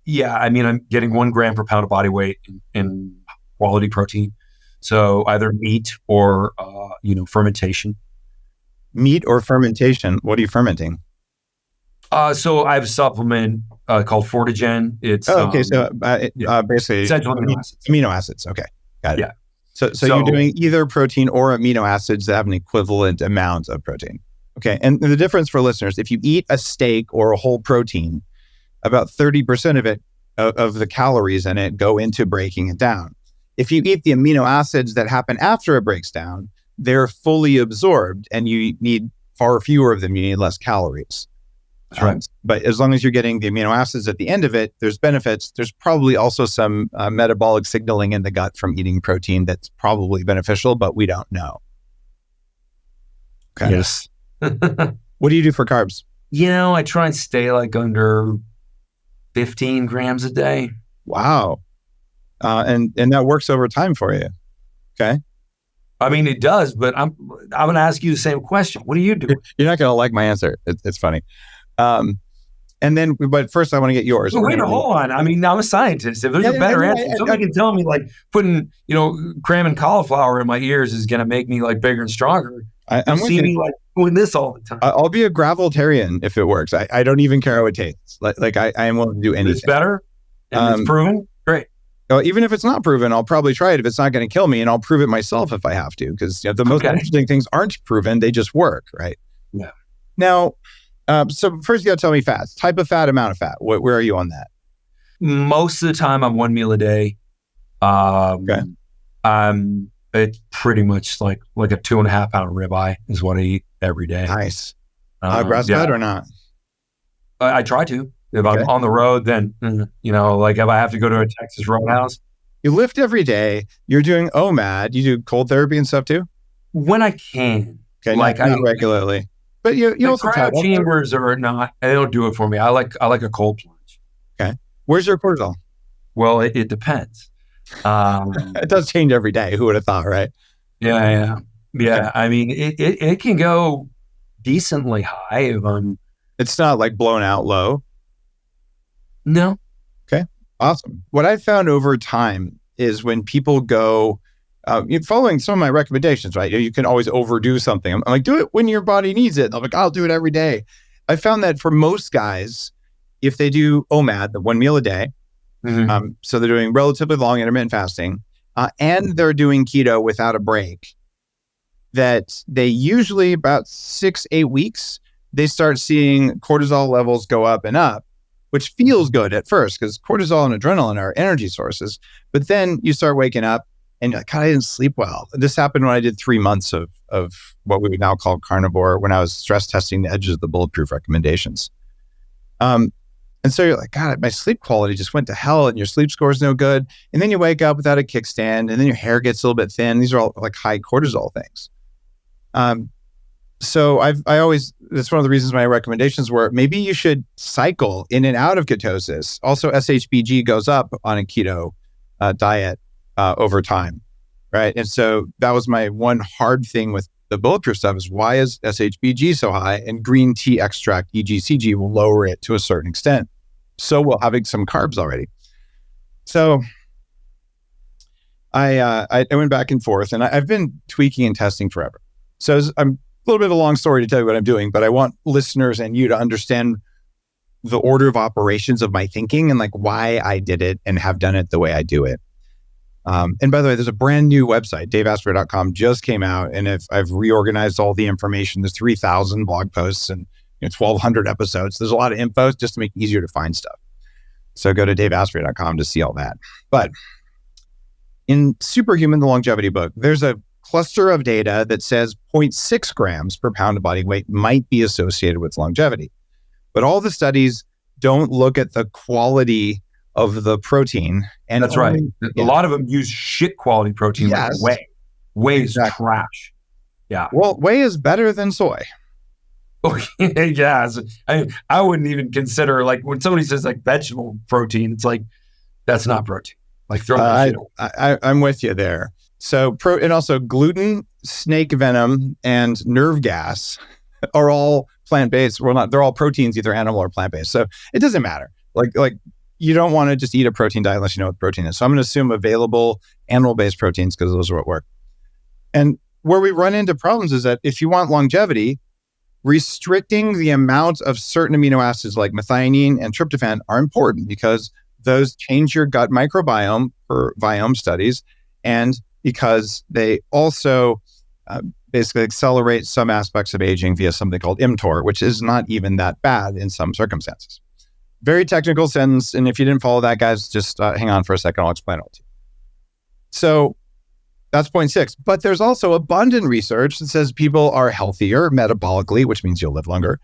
yeah, I mean, I'm getting 1 gram per pound of body weight in quality protein. So either meat or fermentation. Meat or fermentation? What are you fermenting? So I have a supplement called Fortigen. It's basically essential amino acids. Amino acids. Okay, got it. Yeah. So you're doing either protein or amino acids that have an equivalent amount of protein. Okay, and the difference for listeners: if you eat a steak or a whole protein, about 30% of it of the calories in it go into breaking it down. If you eat the amino acids that happen after it breaks down, they're fully absorbed, and you need far fewer of them. You need less calories. That's right. But as long as you're getting the amino acids at the end of it, there's benefits. There's probably also some metabolic signaling in the gut from eating protein that's probably beneficial, but we don't know. Okay. Yes. What do you do for carbs? I try and stay like under 15 grams a day. Wow. And that works over time for you. Okay. I mean, it does, but I'm going to ask you the same question. What do you do? You're not going to like my answer. It's funny. And then, but first I want to get yours. Well, wait, hold on. I mean, I'm a scientist. If there's a better answer, somebody can tell me like putting, cramming cauliflower in my ears is going to make me like bigger and stronger. I'm see me like doing this all the time. I'll be a graveltarian if it works. I don't even care how it tastes. Like I am willing to do anything. It's better and it's proven. Great. Even if it's not proven, I'll probably try it if it's not going to kill me, and I'll prove it myself if I have to, because the most interesting things aren't proven; they just work, right? Yeah. Now, so first you got to tell me fats, type of fat, amount of fat. Where are you on that? Most of the time, I'm 1 meal a day. Okay. It's pretty much like a 2.5 pound ribeye is what I eat every day. Nice. Grass fed or not? I try to. If I'm on the road, then, like if I have to go to a Texas Roadhouse. You lift every day. You're doing OMAD. You do cold therapy and stuff too? When I can. Okay, like not regularly. But you also cryo chambers are not, they don't do it for me. I like a cold plunge. Okay. Where's your cortisol? Well, it depends. It does change every day. Who would have thought, right? Yeah. Okay. I mean, it can go decently high if I'm. It's not like blown out low. No. Okay. Awesome. What I've found over time is when people go, following some of my recommendations, right? You can always overdo something. I'm like, do it when your body needs it. I'm like, I'll do it every day. I found that for most guys, if they do OMAD, the 1 meal a day, so they're doing relatively long intermittent fasting, and they're doing keto without a break, that they usually about 6-8 weeks, they start seeing cortisol levels go up and up, which feels good at first because cortisol and adrenaline are energy sources. But then you start waking up and you're like, God, I didn't sleep well. This happened when I did 3 months of what we would now call carnivore, when I was stress testing the edges of the bulletproof recommendations. And so you're like, God, my sleep quality just went to hell and your sleep score is no good. And then you wake up without a kickstand and then your hair gets a little bit thin. These are all like high cortisol things. So I always, that's one of the reasons my recommendations were maybe you should cycle in and out of ketosis. Also, SHBG goes up on a keto diet over time, right? And so that was my one hard thing with the bulletproof stuff is why is SHBG so high? And green tea extract, EGCG, will lower it to a certain extent. So will having some carbs already. So I went back and forth, and I've been tweaking and testing forever. So I'm a little bit of a long story to tell you what I'm doing, but I want listeners and you to understand the order of operations of my thinking and like why I did it and have done it the way I do it. And by the way, there's a brand new website, daveasprey.com, just came out, and I've reorganized all the information. There's 3,000 blog posts and 1,200 episodes. There's a lot of info just to make it easier to find stuff. So go to daveasprey.com to see all that. But in Superhuman, the longevity book, there's a cluster of data that says 0.6 grams per pound of body weight might be associated with longevity. But all the studies don't look at the quality of the protein. And that's right. A lot of them use shit quality protein like whey. Whey is trash. Yeah. Well, whey is better than soy. Okay. Yeah. I wouldn't even consider, like, when somebody says like vegetable protein, it's like, that's not protein. Like throw that shit away. I'm with you there. So and also gluten, snake venom, and nerve gas are all plant-based. Well, not, they're all proteins, either animal or plant-based. So it doesn't matter. Like you don't want to just eat a protein diet unless you know what protein is. So I'm going to assume available animal-based proteins because those are what work. And where we run into problems is that if you want longevity, restricting the amount of certain amino acids like methionine and tryptophan are important because those change your gut microbiome per Viome studies, and because they also basically accelerate some aspects of aging via something called mTOR, which is not even that bad in some circumstances. Very technical sentence, and if you didn't follow that, guys, just hang on for a second. I'll explain it all to you. So that's 0.6. But there's also abundant research that says people are healthier metabolically, which means you'll live longer,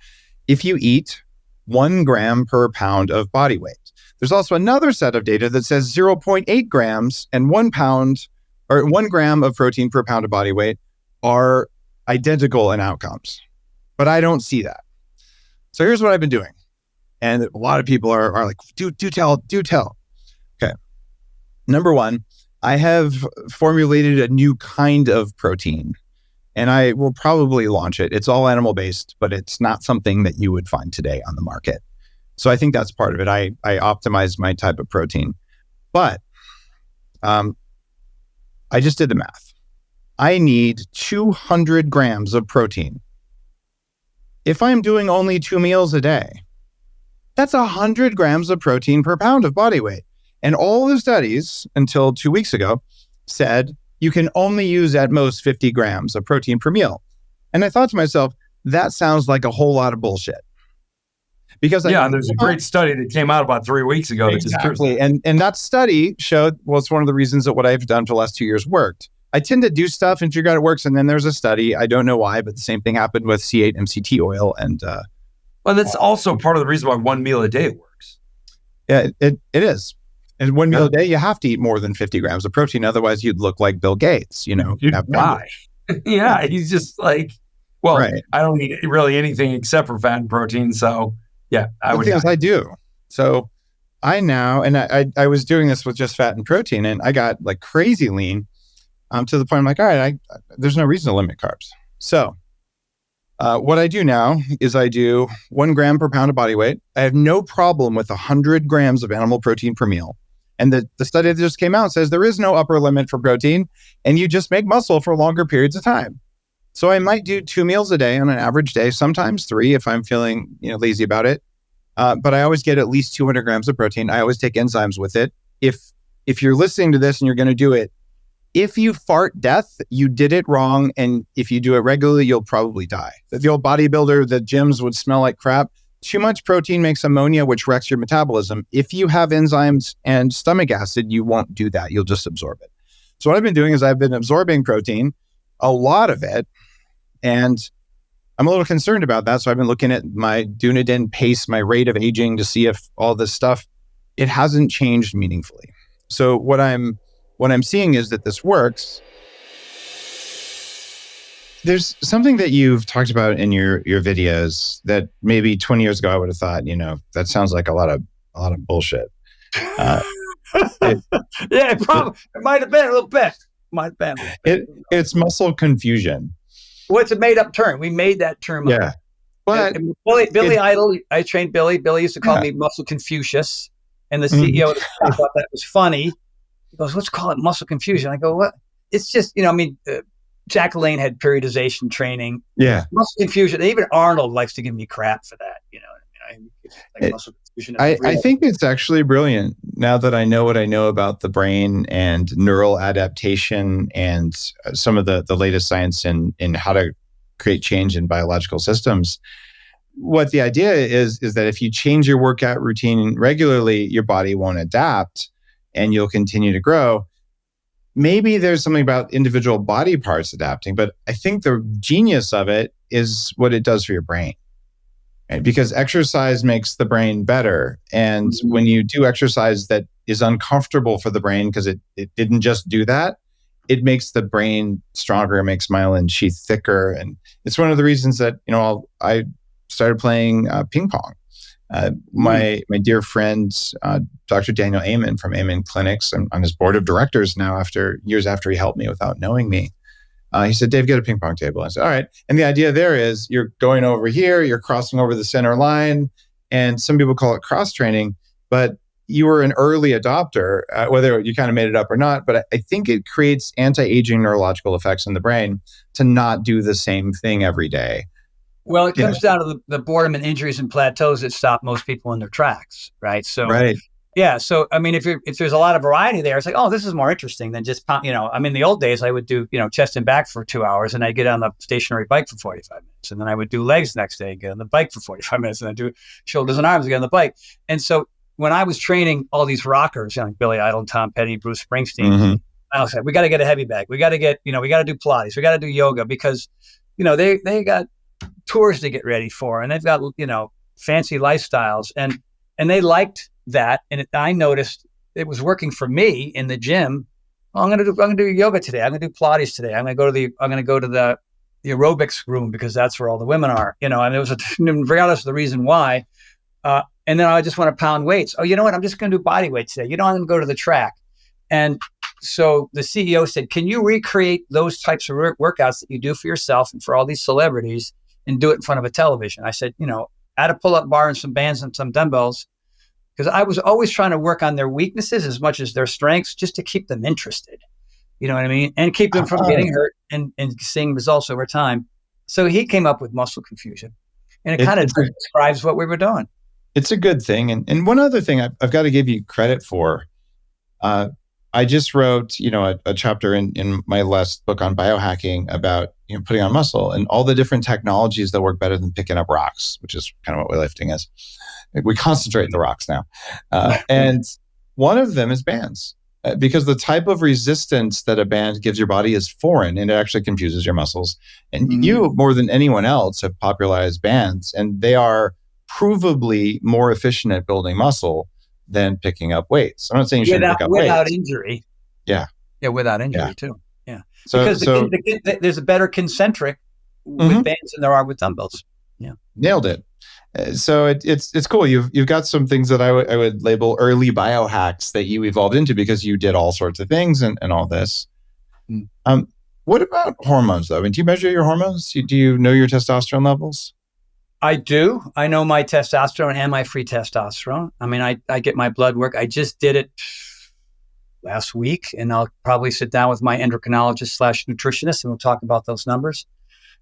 if you eat 1 gram per pound of body weight. There's also another set of data that says 0.8 grams and 1 pound or 1 gram of protein per pound of body weight are identical in outcomes. But I don't see that. So here's what I've been doing. And a lot of people are like, do tell. Okay. Number one, I have formulated a new kind of protein, and I will probably launch it. It's all animal-based, but it's not something that you would find today on the market. So I think that's part of it. I optimized my type of protein. But I just did the math. I need 200 grams of protein. If I'm doing only 2 meals a day, that's 100 grams of protein per pound of body weight. And all the studies until 2 weeks ago said you can only use at most 50 grams of protein per meal. And I thought to myself, that sounds like a whole lot of bullshit. Because there's a great study that came out about 3 weeks ago. Exactly. And that study showed, well, it's one of the reasons that what I've done for the last 2 years worked. I tend to do stuff and figure out it works. And then there's a study, I don't know why, but the same thing happened with C8 MCT oil. And well, that's also part of the reason why 1 meal a day works. Yeah, it is. And 1 meal a day, you have to eat more than 50 grams of protein. Otherwise, you'd look like Bill Gates, you know. You'd die. Yeah, he's just like, well, right. I don't eat really anything except for fat and protein. So, yeah, I would. The thing is, I do. So I now, and I was doing this with just fat and protein, and I got like crazy lean to the point I'm like, all right, there's no reason to limit carbs. So what I do now is I do 1 gram per pound of body weight. I have no problem with 100 grams of animal protein per meal. And the study that just came out says there is no upper limit for protein, and you just make muscle for longer periods of time. So I might do 2 meals a day on an average day, sometimes 3 if I'm feeling lazy about it. But I always get at least 200 grams of protein. I always take enzymes with it. If you're listening to this and you're going to do it, if you fart death, you did it wrong. And if you do it regularly, you'll probably die. The old bodybuilder, the gyms would smell like crap. Too much protein makes ammonia, which wrecks your metabolism. If you have enzymes and stomach acid, you won't do that. You'll just absorb it. So what I've been doing is I've been absorbing protein, a lot of it, and I'm a little concerned about that. So I've been looking at my Dunedin pace, my rate of aging, to see if all this stuff, it hasn't changed meaningfully. So what I'm seeing is that this works. There's something that you've talked about in your videos that maybe 20 years ago I would have thought, that sounds like a lot of bullshit. It might have been a little bit. It's muscle confusion. Well, it's a made-up term. We made that term up. Yeah. But Billy Idol, I trained Billy. Billy used to call me Muscle Confucius. And the CEO of the company thought that was funny. He goes, let's call it muscle confusion. I go, what? It's just, Jack LaLanne had periodization training. Yeah. Muscle confusion. Even Arnold likes to give me crap for that. Muscle confusion. I think it's actually brilliant now that I know what I know about the brain and neural adaptation and some of the latest science in how to create change in biological systems. What the idea is that if you change your workout routine regularly, your body won't adapt and you'll continue to grow. Maybe there's something about individual body parts adapting, but I think the genius of it is what it does for your brain. Right? Because exercise makes the brain better. And when you do exercise that is uncomfortable for the brain, because it didn't just do that, it makes the brain stronger, it makes myelin sheath thicker. And it's one of the reasons that, I started playing ping pong. My dear friend, Dr. Daniel Amen from Amen Clinics, I'm on his board of directors now years after he helped me without knowing me. He said, Dave, get a ping pong table. I said, all right. And the idea there is you're going over here, you're crossing over the center line, and some people call it cross training, but you were an early adopter, whether you kind of made it up or not. But I think it creates anti-aging neurological effects in the brain to not do the same thing every day. Well, it comes down to the boredom and injuries and plateaus that stop most people in their tracks, right? So, right. Yeah. So, if there's a lot of variety there, it's like, oh, this is more interesting than just, the old days I would do, chest and back for 2 hours, and I'd get on the stationary bike for 45 minutes. And then I would do legs next day, get on the bike for 45 minutes, and then do shoulders and arms, get on the bike. And so when I was training all these rockers, like Billy Idol, Tom Petty, Bruce Springsteen, I was like, we got to get a heavy bag. We got to get, we got to do Pilates. We got to do yoga because, they got tours to get ready for, and they've got, fancy lifestyles, and they liked that. And I noticed it was working for me in the gym. Oh, I'm going to do yoga today. I'm going to do Pilates today. I'm going to go to the aerobics room because that's where all the women are, and it was regardless of the reason why. And then I just want to pound weights. Oh, you know what? I'm just going to do body weight today. I'm going to go to the track. And so the CEO said, can you recreate those types of workouts that you do for yourself and for all these celebrities and do it in front of a television? I said, add a pull-up bar and some bands and some dumbbells, because I was always trying to work on their weaknesses as much as their strengths, just to keep them interested. You know what I mean? And keep them from getting hurt and seeing results over time. So he came up with muscle confusion, and it kind of describes what we were doing. It's a good thing. And one other thing I've got to give you credit for. I just wrote, a chapter in my last book on biohacking about, putting on muscle and all the different technologies that work better than picking up rocks, which is kind of what weightlifting is. We concentrate in the rocks now. And one of them is bands. Because the type of resistance that a band gives your body is foreign, and it actually confuses your muscles. And you, more than anyone else, have popularized bands, and they are provably more efficient at building muscle than picking up weights. I'm not saying you shouldn't pick up without weights. Injury. Yeah. Yeah, without injury too. Yeah. So, because there's a better concentric with bands than there are with dumbbells. Yeah. Nailed it. So it's cool. You've got some things that I would label early biohacks that you evolved into because you did all sorts of things and all this. What about hormones though? I mean, do you measure your hormones? Do you know your testosterone levels? I do. I know my testosterone and my free testosterone. I mean, I get my blood work. I just did it last week, and I'll probably sit down with my endocrinologist / nutritionist and we'll talk about those numbers.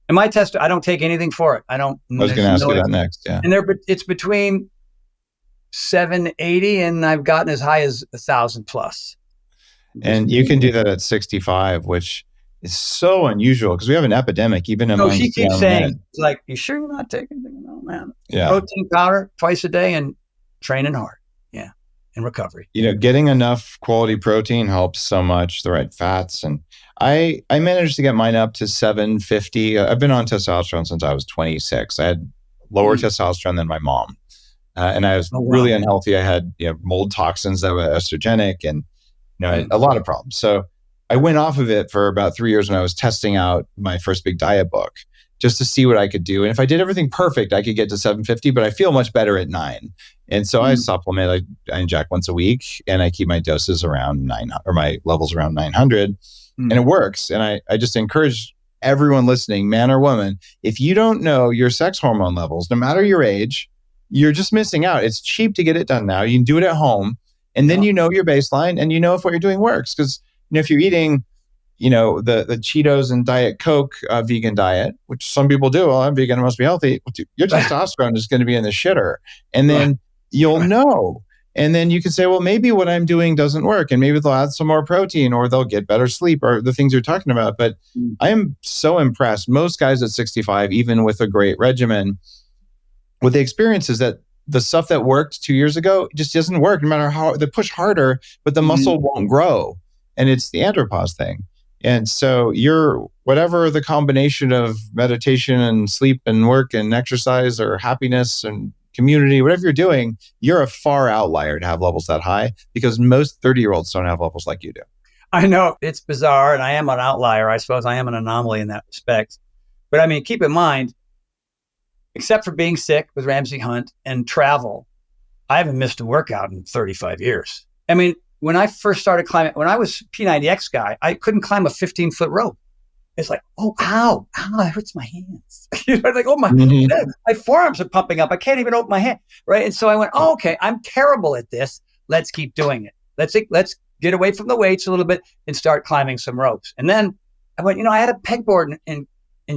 And my test, I don't take anything for it. I was going to ask you that next. Yeah. And it's between 780 and I've gotten as high as 1,000 plus. And you can do that at 65, which is so unusual because we have an epidemic even among. She keeps saying, like, you sure you're not taking anything? No, man. Yeah. Protein powder twice a day and training hard. Yeah. And recovery. Getting enough quality protein helps so much, the right fats. And I managed to get mine up to 750. I've been on testosterone since I was 26. I had lower testosterone than my mom. And I was really unhealthy. I had mold toxins that were estrogenic and a lot of problems. So I went off of it for about 3 years when I was testing out my first big diet book just to see what I could do. And if I did everything perfect, I could get to 750, but I feel much better at 9. And so I supplement, I inject once a week and I keep my doses around 900 or my levels around 900 and it works. And I just encourage everyone listening, man or woman, if you don't know your sex hormone levels, no matter your age, you're just missing out. It's cheap to get it done now. You can do it at home and then you know your baseline and you know if what you're doing works. Because if you're eating the Cheetos and Diet Coke vegan diet, which some people do, well, I'm vegan, I must be healthy. Your testosterone is going to be in the shitter. And then you'll know. And then you can say, well, maybe what I'm doing doesn't work. And maybe they'll add some more protein or they'll get better sleep or the things you're talking about. But I am so impressed. Most guys at 65, even with a great regimen, what they experience is that the stuff that worked 2 years ago just doesn't work no matter how they push harder, but the muscle won't grow. And it's the andropause thing. And so whatever the combination of meditation and sleep and work and exercise or happiness and community, whatever you're doing, you're a far outlier to have levels that high because most 30-year-olds don't have levels like you do. I know it's bizarre and I am an outlier. I suppose I am an anomaly in that respect. But I mean, keep in mind, except for being sick with Ramsay Hunt and travel, I haven't missed a workout in 35 years. I mean, when I first started climbing, when I was P90X guy, I couldn't climb a 15-foot rope. It's like, oh, ow, that hurts my hands. Like, oh, my forearms are pumping up. I can't even open my hand, right? And so I went, oh, okay, I'm terrible at this. Let's keep doing it. Let's get away from the weights a little bit and start climbing some ropes. And then I went, I had a pegboard in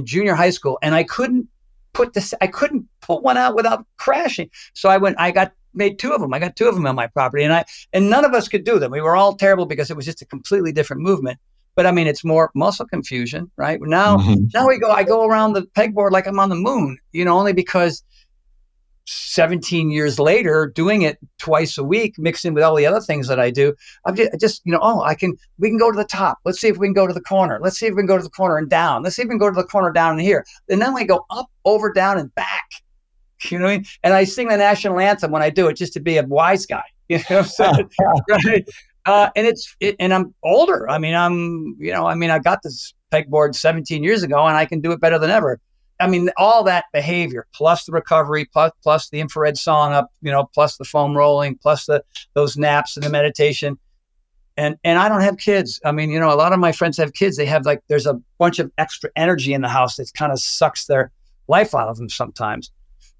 junior high school, and I couldn't pull one out without crashing. So I made 2 of them. I got 2 of them on my property, and none of us could do them. We were all terrible because it was just a completely different movement. But I mean, it's more muscle confusion, right? Now I go around the pegboard like I'm on the moon, only because 17 years later, doing it twice a week, mixed in with all the other things that I do, I'm just we can go to the top. Let's see if we can go to the corner. Let's see if we can go to the corner and down. Let's see if we can go to the corner, down, and here. And then we go up, over, down, and back. You know what I mean? And I sing the national anthem when I do it just to be a wise guy. You know what I'm saying? Right? And I'm older. I mean, I got this pegboard 17 years ago and I can do it better than ever. I mean, all that behavior, plus the recovery, plus the infrared sawing up, plus the foam rolling, plus those naps and the meditation. And I don't have kids. I mean, a lot of my friends have kids. They have there's a bunch of extra energy in the house that kind of sucks their life out of them sometimes.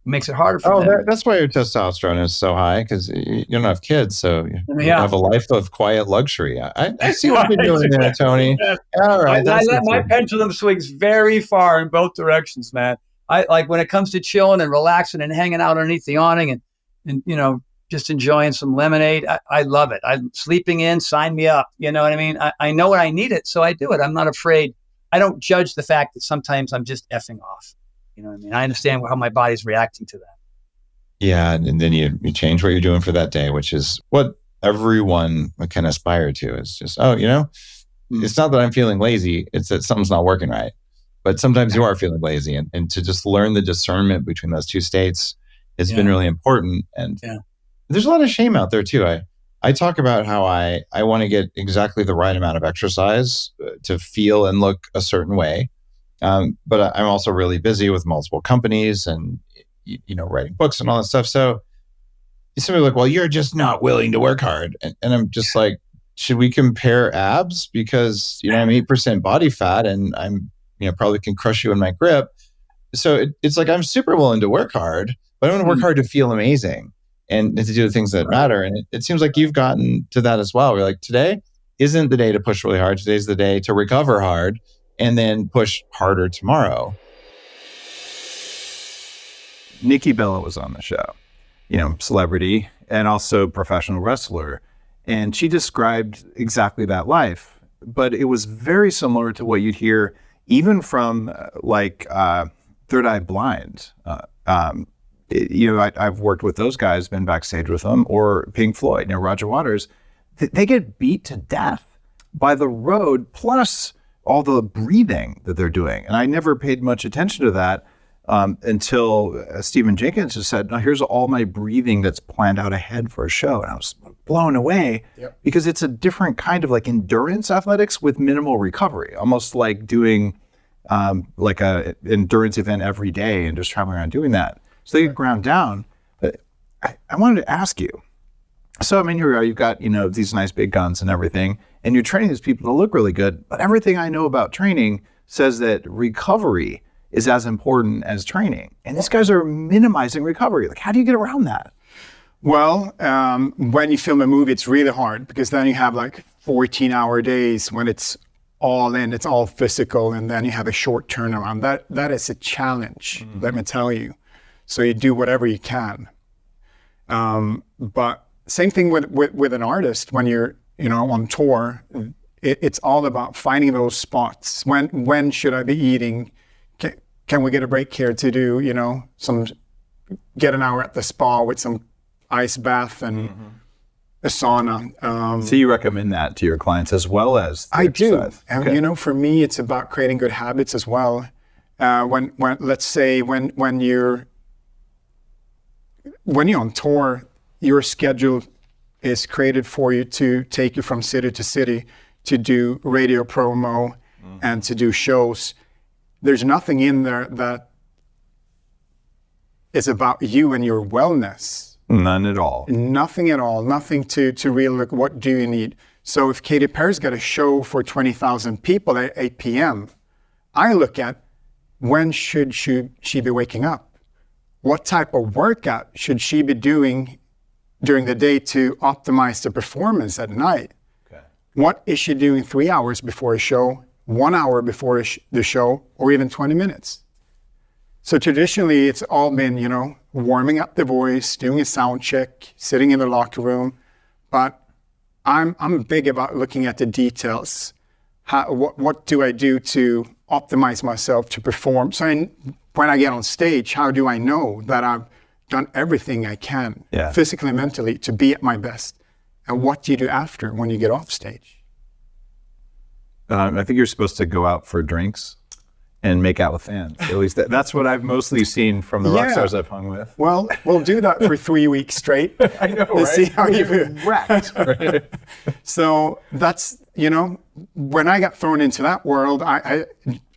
makes it harder for Oh, them. that's why your testosterone is so high, because you don't have kids, so you Yeah. have a life of quiet luxury. I see what you're doing there, Tony. All right, I let my pendulum swings very far in both directions, man. I like when it comes to chilling and relaxing and hanging out underneath the awning and you know, just enjoying some lemonade. I love it. I'm sleeping in, sign me up. You know what I mean? I know when I need it, so I do it. I'm not afraid. I don't judge the fact that sometimes I'm just effing off. You know what I mean? I understand how my body's reacting to that. Yeah, and then you change what you're doing for that day, which is what everyone can aspire to. Is just, it's not that I'm feeling lazy, it's that something's not working right. But sometimes you are feeling lazy, and to just learn the discernment between those two states has been really important. And there's a lot of shame out there too. I talk about how I want to get exactly the right amount of exercise to feel and look a certain way. But I'm also really busy with multiple companies and, writing books and all that stuff. So somebody like, well, you're just not willing to work hard. And I'm just like, should we compare abs? Because, I'm 8% body fat and I'm, probably can crush you in my grip. So it's like, I'm super willing to work hard, but I want to work hard to feel amazing and to do the things that matter. And it seems like you've gotten to that as well. We're like, today isn't the day to push really hard. Today's the day to recover hard and then push harder tomorrow. Nikki Bella was on the show, celebrity and also professional wrestler. And she described exactly that life, but it was very similar to what you'd hear even from Third Eye Blind. I've worked with those guys, been backstage with them, or Pink Floyd, Roger Waters. They get beat to death by the road, plus all the breathing that they're doing. And I never paid much attention to that until Stephen Jenkins just said, "No, here's all my breathing that's planned out ahead for a show." And I was blown away because it's a different kind of endurance athletics with minimal recovery, almost like doing a endurance event every day and just traveling around doing that. So they get ground down. But I wanted to ask you, so here we are, you've got, these nice big guns and everything, and you're training these people to look really good, but everything I know about training says that recovery is as important as training. And these guys are minimizing recovery. How do you get around that? Well, when you film a movie, it's really hard because then you have 14-hour days when it's all in, it's all physical, and then you have a short turnaround. That is a challenge, let me tell you. So you do whatever you can. But same thing with an artist when you're on tour. It's all about finding those spots. When should I be eating? Can we get a break here to do get an hour at the spa with some ice bath and a sauna. So you recommend that to your clients as well as I exercise. do. And for me, it's about creating good habits as well. When let's say when you're on tour, your schedule is created for you to take you from city to city to do radio promo and to do shows. There's nothing in there that is about you and your wellness. None at all. Nothing at all. Nothing to really look, what do you need? So if Katy Perry's got a show for 20,000 people at 8 p.m., I look at when should she be waking up? What type of workout should she be doing during the day to optimize the performance at night? Okay. What is she doing 3 hours before a show, 1 hour before the show, or even 20 minutes? So traditionally, it's all been, warming up the voice, doing a sound check, sitting in the locker room. But I'm big about looking at the details. What do I do to optimize myself to perform? So when I get on stage, how do I know that I've done everything I can, physically and mentally, to be at my best? And what do you do after when you get off stage? I think you're supposed to go out for drinks and make out with fans. At least that's what I've mostly seen from the rock stars I've hung with. Well, we'll do that for 3 weeks straight. I know, right? See how you feel. Wrecked. Right? So that's, when I got thrown into that world, I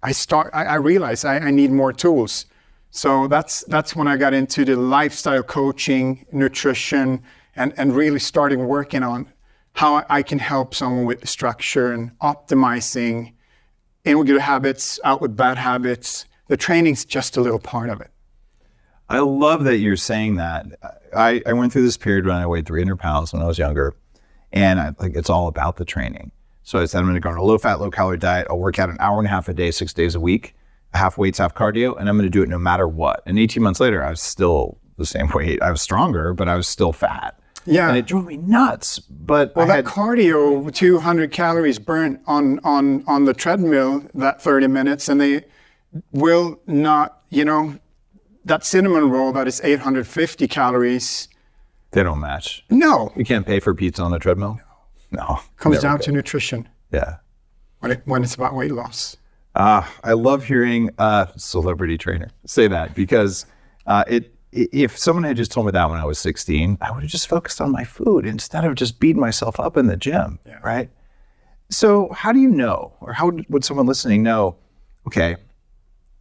realized I need more tools. So that's when I got into the lifestyle coaching, nutrition, and really starting working on how I can help someone with structure and optimizing in with good habits, out with bad habits. The training's just a little part of it. I love that you're saying that. I went through this period when I weighed 300 pounds when I was younger, and it's all about the training. So I said, I'm going to go on a low-fat, low-calorie diet. I'll work out an hour and a half a day, 6 days a week, half weights, half cardio, and I'm going to do it no matter what. And 18 months later, I was still the same weight. I was stronger, but I was still fat. Yeah. And it drove me nuts. But that cardio, 200 calories burnt on the treadmill, that 30 minutes, and they will not, that cinnamon roll that is 850 calories. They don't match. No. You can't pay for pizza on the treadmill? No. Comes down to nutrition. Yeah. When it's about weight loss. I love hearing a celebrity trainer say that, because if someone had just told me that when I was 16, I would have just focused on my food instead of just beating myself up in the gym, right? So how do you know, or how would someone listening know, okay,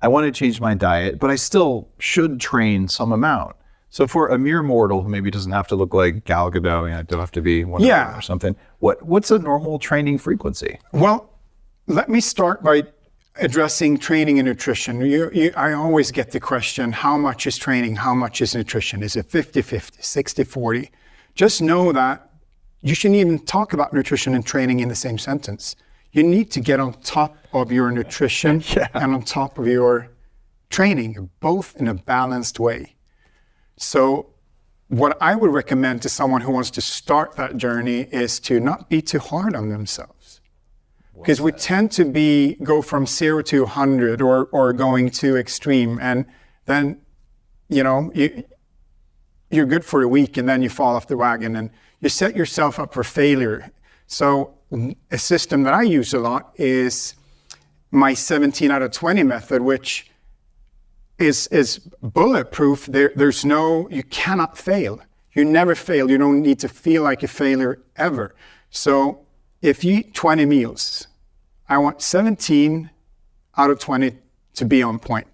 I want to change my diet, but I still should train some amount? So for a mere mortal who maybe doesn't have to look like Gal Gadot, don't have to be one or something, what's a normal training frequency? Well, let me start by addressing training and nutrition. I always get the question, how much is training, how much is nutrition? Is it 50-50, 60-40? Just know that you shouldn't even talk about nutrition and training in the same sentence. You need to get on top of your nutrition and on top of your training, both in a balanced way. So what I would recommend to someone who wants to start that journey is to not be too hard on themselves. Because we tend to go from 0 to 100 or going too extreme. And then, you're good for a week and then you fall off the wagon and you set yourself up for failure. So a system that I use a lot is my 17 out of 20 method, which is bulletproof. You cannot fail. You never fail. You don't need to feel like a failure ever. So if you eat 20 meals, I want 17 out of 20 to be on point.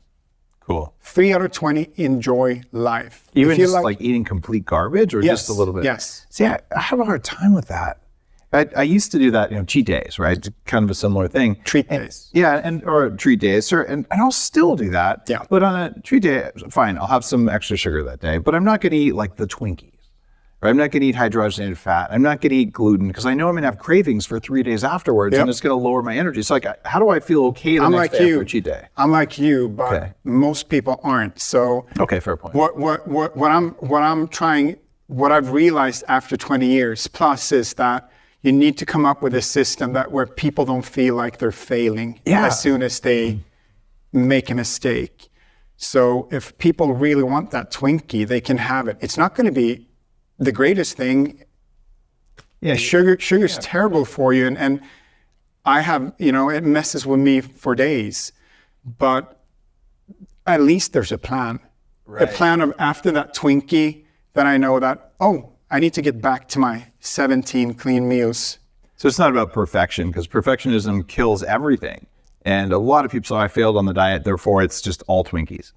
Cool. 3 out of 20, enjoy life. Even just like eating complete garbage, or just a little bit? Yes. See, I have a hard time with that. I used to do that, cheat days, right? Kind of a similar thing. Treat days. Yeah, or treat days, and I'll still do that. Yeah. But on a treat day, fine, I'll have some extra sugar that day, but I'm not going to eat like the Twinkies. Or I'm not going to eat hydrogenated fat. I'm not going to eat gluten, because I know I'm going to have cravings for 3 days afterwards, and it's going to lower my energy. So how do I feel okay the next day after a cheat day? I'm like you, but most people aren't. So okay, fair point. What I've realized after 20 years plus is that you need to come up with a system where people don't feel like they're failing as soon as they make a mistake. So if people really want that Twinkie, they can have it. It's not going to be the greatest thing. Yeah, sugar's terrible for you, and I have, it messes with me for days. But at least there's a plan. Right. A plan of after that Twinkie, then I know that, I need to get back to my 17 clean meals. So it's not about perfection, because perfectionism kills everything. And a lot of people say, I failed on the diet, therefore it's just all Twinkies.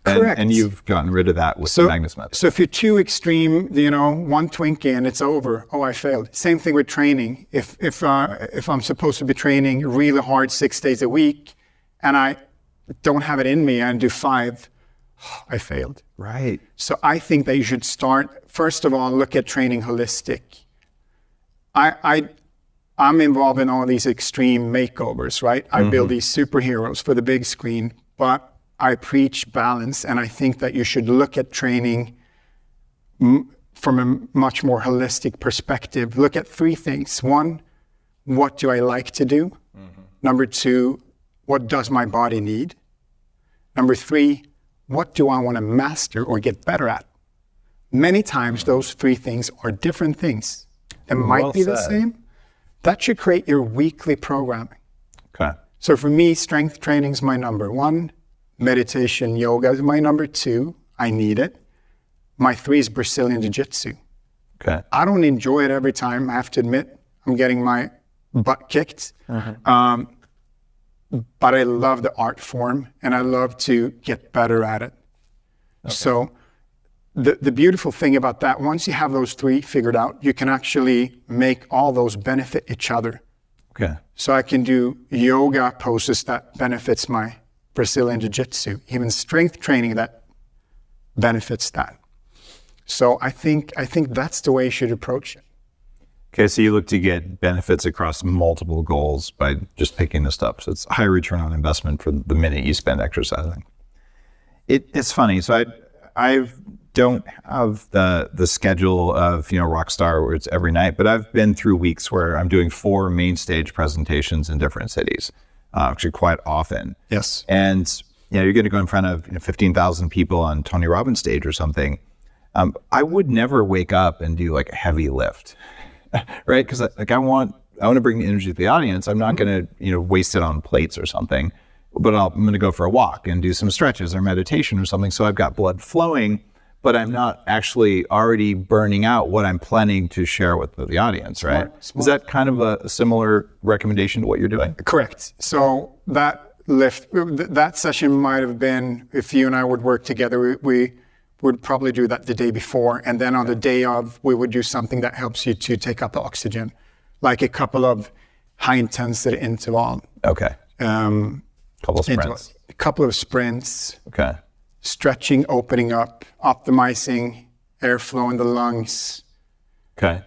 Correct. And you've gotten rid of that with the Magnus method. So if you're too extreme, one Twinkie and it's over, I failed. Same thing with training. If I'm supposed to be training really hard 6 days a week and I don't have it in me and do 5, I failed. Right. So I think that you should start, first of all, look at training holistic. I'm involved in all these extreme makeovers, right? I build these superheroes for the big screen, but I preach balance, and I think that you should look at training from a much more holistic perspective. Look at 3 things. 1, what do I like to do? Number 2, what does my body need? Number 3, what do I want to master or get better at? Many times those 3 things are different things. They might be the same. That should create your weekly programming. Okay. So for me, strength training is my number 1. Meditation, yoga is my number 2. I need it. My 3 is Brazilian Jiu-Jitsu. Okay. I don't enjoy it every time. I have to admit, I'm getting my butt kicked. But I love the art form, and I love to get better at it. Okay. So the beautiful thing about that, once you have those 3 figured out, you can actually make all those benefit each other. Okay. So I can do yoga poses that benefits my Brazilian Jiu-Jitsu, even strength training that benefits that. So I think that's the way you should approach it. Okay, so you look to get benefits across multiple goals by just picking this up. So it's high return on investment for the minute you spend exercising. It's funny. So I don't have the schedule of, Rockstar where it's every night, but I've been through weeks where I'm doing 4 main stage presentations in different cities, actually quite often. Yes. And you're going to go in front of 15,000 people on Tony Robbins stage or something. I would never wake up and do like a heavy lift, right? Because I want to bring the energy to the audience. I'm not going to waste it on plates or something, but I'm going to go for a walk and do some stretches or meditation or something. So I've got blood flowing, but I'm not actually already burning out what I'm planning to share with the audience, right? Smart. Is that kind of a similar recommendation to what you're doing? Correct. So that lift, that session might have been, if you and I would work together, we would probably do that the day before. And then on the day of, we would do something that helps you to take up the oxygen, like a couple of high intensity interval. Okay. Couple of sprints. A couple of sprints. Okay. Stretching, opening up, optimizing airflow in the lungs. Okay.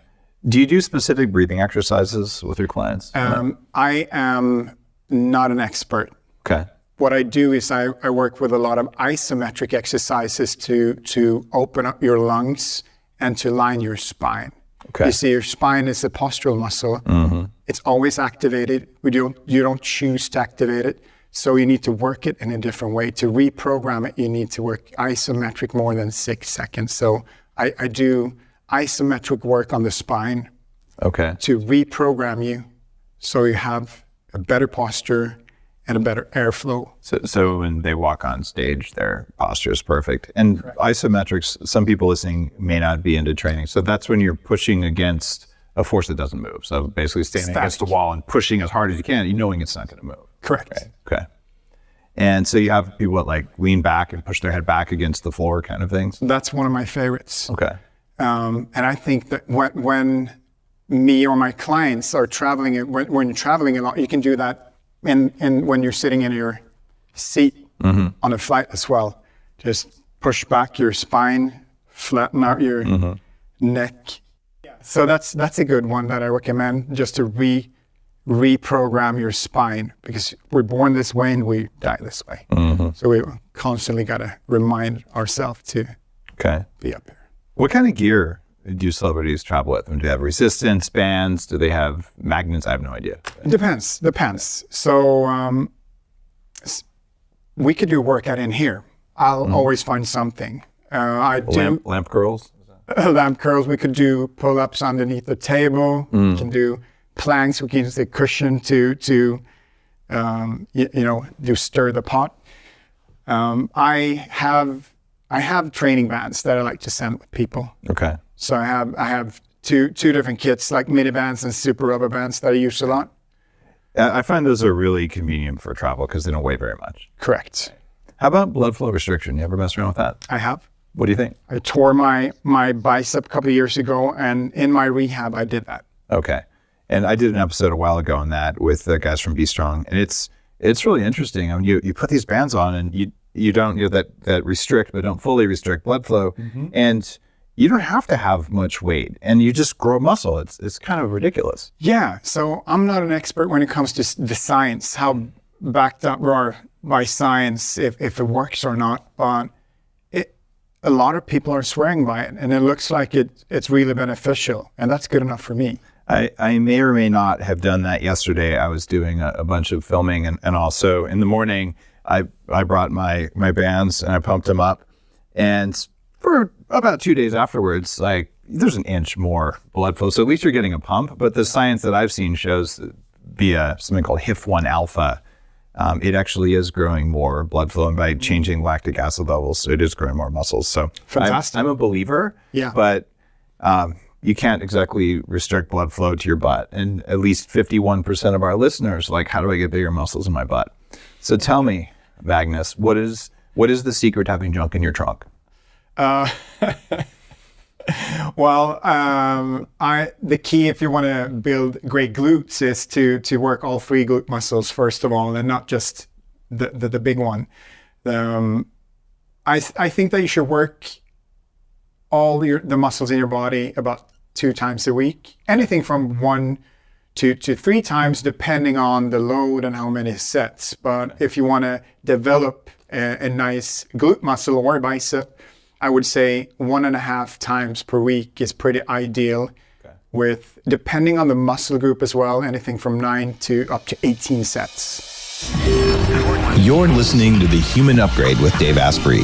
Do you do specific breathing exercises with your clients? I am not an expert. Okay. What I do is I work with a lot of isometric exercises to open up your lungs and to line your spine. Okay. You see, your spine is a postural muscle. Mm-hmm. It's always activated. You don't choose to activate it. So you need to work it in a different way. To reprogram it, you need to work isometric more than 6 seconds. So I do isometric work on the spine. Okay. To reprogram you so you have a better posture and a better airflow. So when they walk on stage, their posture is perfect. And correct. Isometrics, some people listening may not be into training. So that's when you're pushing against a force that doesn't move. So basically standing against the wall and pushing as hard as you can, knowing it's not going to move. Correct. Right? Okay. And so you have people that like lean back and push their head back against the floor kind of things? That's one of my favorites. Okay. And I think that when me or my clients are traveling, when you're traveling a lot, you can do that and when you're sitting in your seat on a flight as well. Just push back your spine, flatten out your neck. So that's a good one that I recommend, just to reprogram your spine, because we're born this way and we die this way. So we constantly got to remind ourselves to be up here. What kind of gear do celebrities travel with? Do they have resistance bands? Do they have magnets? I have no idea. Depends. So we could do workout in here. I'll always find something. I do lamp curls. Lamp curls. We could do pull-ups underneath the table. We can do planks. We can use the cushion to do stir the pot. I have training bands that I like to send with people. Okay. So I have two different kits, like mini bands and super rubber bands, that I use a lot. I find those are really convenient for travel because they don't weigh very much. Correct. How about blood flow restriction? You ever mess around with that? I have. What do you think? I tore my bicep a couple of years ago, and in my rehab, I did that. Okay. And I did an episode a while ago on that with the guys from Be Strong, and it's really interesting. I mean, you put these bands on, and you don't that restrict but don't fully restrict blood flow, and you don't have to have much weight, and you just grow muscle. It's kind of ridiculous. Yeah. So I'm not an expert when it comes to the science, how backed up we are by science, if it works or not. But a lot of people are swearing by it, and it looks like it's really beneficial, and that's good enough for me. I may or may not have done that yesterday. I was doing a bunch of filming, and also in the morning, I brought my bands and I pumped them up, and for about 2 days afterwards, like there's an inch more blood flow. So at least you're getting a pump. But the science that I've seen shows via something called HIF1 alpha, it actually is growing more blood flow, and by changing lactic acid levels, it is growing more muscles. So fantastic. I'm a believer. Yeah. But you can't exactly restrict blood flow to your butt. And at least 51% of our listeners, like, how do I get bigger muscles in my butt? So tell me, Magnus, what is the secret to having junk in your trunk? Well, the key, if you want to build great glutes, is to work all 3 glute muscles first of all, and not just the big one. I think that you should work all the muscles in your body about 2 times a week. Anything from 1 to 3 times, depending on the load and how many sets. But if you want to develop a nice glute muscle or bicep, I would say 1.5 times per week is pretty ideal. With, depending on the muscle group as well, anything from 9 to up to 18 sets. You're listening to The Human Upgrade with Dave Asprey.